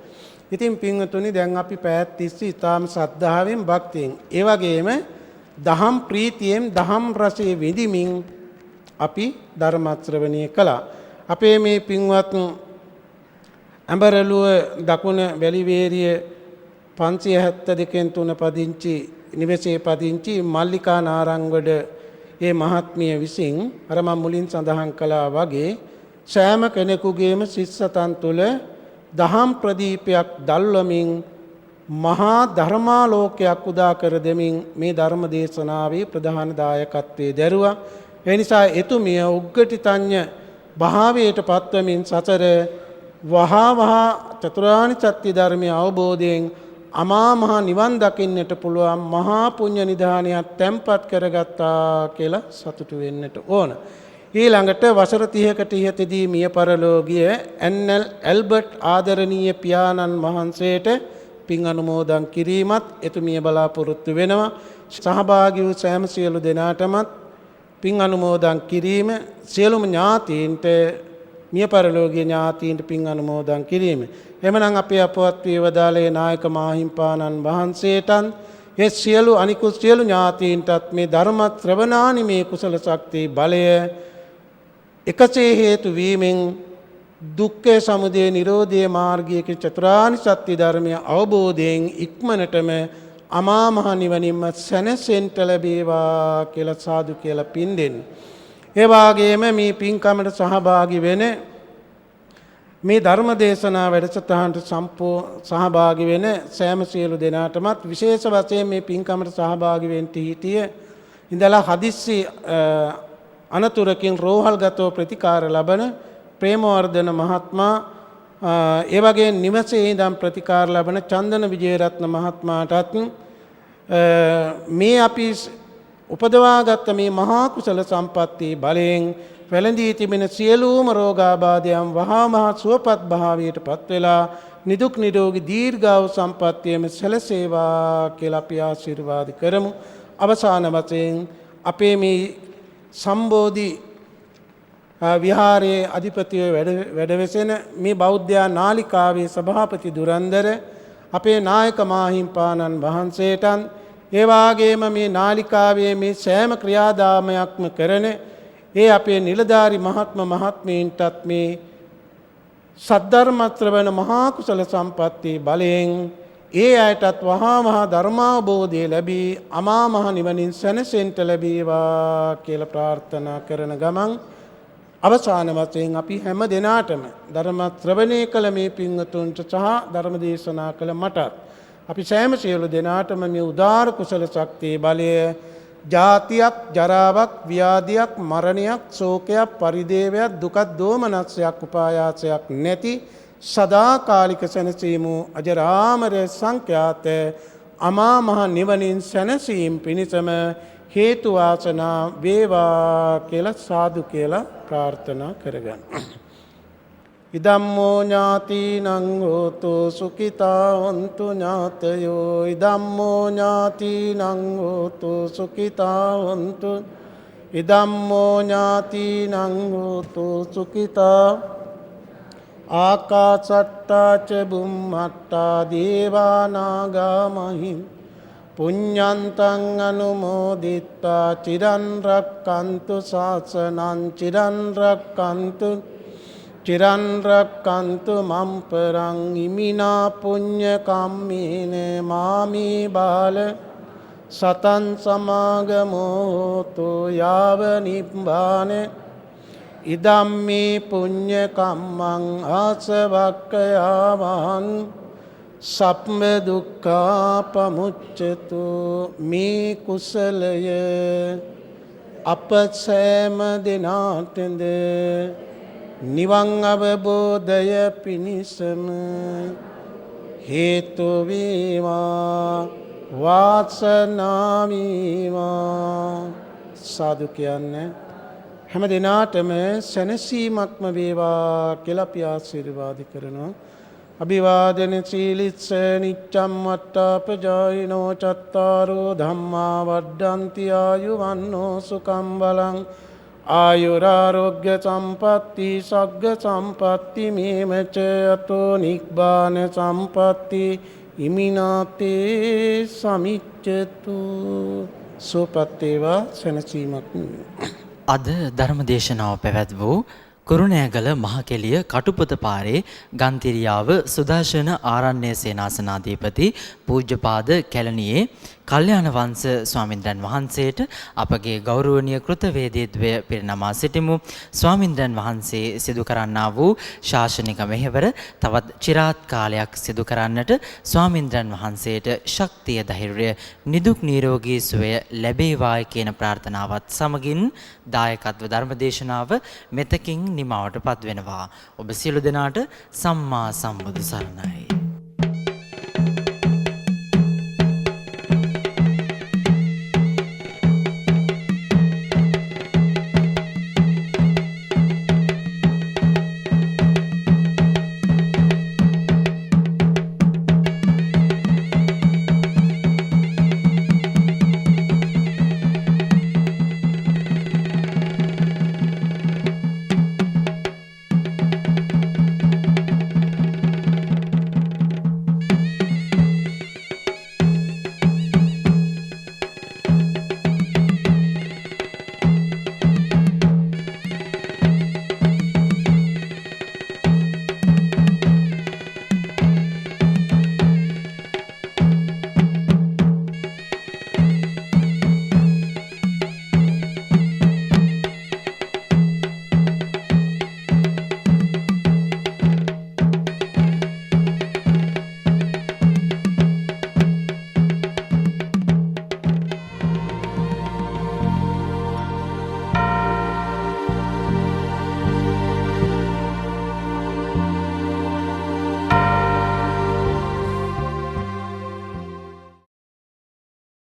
ඉතින් පින්වතුනි දැන් අපි පැය 30 ඊටාම ශ්‍රද්ධාවෙන් භක්තියෙන් ඒ වගේම දහම් ප්‍රීතියෙන් දහම් රසයේ විඳිමින් අපි ධර්ම ශ්‍රවණය කළා. අපේ මේ පින්වත් අඹරලුව දකුණ වැලිවේරිය 572න් 3 පදිංචි නිවසේ පදිංචි මල්ලිකා නාරංගොඩ ඒ මහත්මිය විසින් අර මම මුලින් සඳහන් කළා වගේ සෑම කෙනෙකුගේම සිස්සතන් තුළ දහම් ප්‍රදීපයක් දල්වමින් මහා ධර්මාලෝකයක් උදා කර දෙමින් මේ ධර්ම දේශනාවේ ප්‍රධාන දායකත්වයේ දරුවා. ඒ නිසා එතුමිය උග්ගටිතඤ්ඤ භාවයට පත්වමින් සතර වහා චතුරාර්ය සත්‍ය ධර්මයේ අවබෝධයෙන් අමා මහ නිවන් දකින්නට පුළුවන් මහා පුණ්‍ය නිධානයක් තැන්පත් කරගත්තා කියලා සතුටු වෙන්නට ඕන. ඊළඟට වසර 30කට ඉහතදී මිය පරලෝ ගිය ඇන්.එල්. ඇල්බර්ට් ආදරණීය පියාණන් වහන්සේට පින් අනුමෝදන් කිරීමත් එතුමිය බලාපොරොත්තු වෙනවා. සහභාගී වූ සෑම සියලු දෙනාටමත් පින් අනුමෝදන් කිරීම සියලුම ඥාතීන්ට මිය පරලෝකීය ඥාතීන්ට පින් අනුමෝදන් කිරීම. එමනම් අපේ අපවත් වී වදාළේ නායක මාහිම්පාණන් වහන්සේටත් ඒ සියලු අනිකුත් සියලු ඥාතීන්ටත් මේ ධර්ම ශ්‍රවණානිමේ කුසල ශක්තිය බලය එකසේ හේතු වීමෙන් දුක්ඛ සමුදය නිරෝධය මාර්ගයේ චතුරාර්ය සත්‍ය ධර්මය අවබෝධයෙන් ඉක්මනටම අමා මහ නිවනින්ම සැනසෙන්න ලැබේවා කියලා සාදු කියලා පින් දෙන්න. ඒ වාගේම මේ පින්කමට සහභාගී වෙන මේ ධර්ම දේශනා වැඩසටහනට සහභාගී වෙන සෑම සියලු දෙනාටමත් විශේෂ වශයෙන් මේ පින්කමට සහභාගී වෙන්න හිටිය ඉඳලා හදිස්සි අනතුරකින් රෝහල්ගතව ප්‍රතිකාර ලබන ප්‍රේමවර්ධන මහත්මයා ඒ වගේ නිවසේ ඉඳන් ප්‍රතිකාර ලබන චන්දන විජේරත්න මහත්මයාටත් මේ අපි උපදවාගත් මේ මහා කුසල සම්පatti බලයෙන් වැළඳී තිබෙන සියලුම රෝගාබාධයන් වහා මහ සුවපත් භාවයට පත් වෙලා නිදුක් නිරෝගී දීර්ඝායු සම්පන්නියම සැලසේවා කියලා අපි ආශිර්වාද කරමු. අවසාන වශයෙන් අපේ මේ සම්බෝධි විහාරයේ අධිපතිව වැඩවෙසෙන මේ බෞද්ධ නාලිකාවේ සභාපති දුරන්දර අපේ නායක මාහිම්පාණන් වහන්සේටත් ඒ වාගේම මේ නාලිකාවේ මේ සෑම ක්‍රියාදාමයක්ම කරන ඒ අපේ නිලධාරි මහත්මීන්ටත් මේ සද්ධර්ම ශ්‍රවණ මහා කුසල සම්පatti බලයෙන් ඒ අයටත් වහා මහා ධර්මාවබෝධය ලැබී අමා මහ නිවනින් සැනසෙන්න ලැබේවා කියලා ප්‍රාර්ථනා කරන ගමන් අවසාන වශයෙන් අපි හැම දිනාටම ධර්ම ශ්‍රවණය කළ මේ පින්වතුන්ට සහ ධර්ම දේශනා කළ මටත් අපි සෑම සියලු දෙනාටම මේ උදාර කුසල ශක්තිය බලය ජාතියක් ජරාවක් ව්‍යාධියක් මරණයක් ශෝකයක් පරිදේවයක් දුකක් දෝමනස්යක් උපායාසයක් නැති සදාකාලික සැනසීම අජරාමර සංඛ්‍යාත අමා මහ නිවනින් සැනසීම පිණිසම හේතු වාසනා වේවා කියලා සාදු කියලා ප්‍රාර්ථනා කරගන්න. ඉදම්මෝ ඥාතිනං හෝතු සුඛිතා හොන්තු ඥාතයෝ ඉදම්මෝ ඥාතිනං හෝතු සුඛිතා හොන්තු ඉදම්මෝ ඥාතිනං හෝතු සුඛිතා ආකාසට්ටා ච බුම්මට්ටා දේවා නාග මහිම් පුඤ්ඤන්තං අනුමෝදිත්වා චිරන් රක්칸තු ශාසනං චිරන් රක්칸තු මම් පරං ඉමිනා පුඤ්ඤ කම්මේන මාමේ බාල සතං සමාගමෝතු යාව නිබ්බාන ඉදම්මේ පුඤ්ඤ කම්මං ආසවක්ඛයාවං සප්ම දුක්ඛා පමුච්ඡතු මේ කුසලය අප සෑම දිනාටද නිවන් අවබෝධය පිණිසම හේතු වේවා වාසනාව වේවා සාදු කියන්නේ හැම දිනාටම සැනසීමක්ම වේවා කියලා අපි ආශිර්වාද කරනවා. අභිවාදන සීලිස්ස නිච්ඡම් වට්ටාපජායිනෝ චත්තාරෝ ධම්මා වඩ්ඩන්ති ආයුවන්නෝ සුඛං බලං ආයුරාරෝග්‍ය සම්පatti සග්ග සම්පatti මේමච අතෝ නිබ්බාන සම්පatti ඉමිනාතේ සමිච්ඡතු සුපත්තේවා සනසීමක් අද ධර්මදේශනාව පැවැත් වූ කුරුණෑගල මහකෙළිය කටුපොත පාරේ ගන්තිරියාව සුදර්ශන ආරණ්‍ය සේනාසනාධිපති පූජ්‍යපාද කැලණියේ කල්යාණ වංශ ස්වාමින්ද්‍රයන් වහන්සේට අපගේ ගෞරවනීය කෘතවේදීත්වය පිරිනමා සිටිමු. ස්වාමින්ද්‍රයන් වහන්සේ සිදු කරන්නා වූ ශාසනික මෙහෙවර තවත් চিරාත් කාලයක් සිදු කරන්නට ස්වාමින්ද්‍රයන් වහන්සේට ශක්තිය ධෛර්යය නිදුක් නිරෝගී සුවය ලැබේවායි කියන ප්‍රාර්ථනාවත් සමගින් දායකත්ව ධර්මදේශනාව මෙතකින් නිමවට පත්වෙනවා. ඔබ සියලු දෙනාට සම්මා සම්බුදු සරණයි.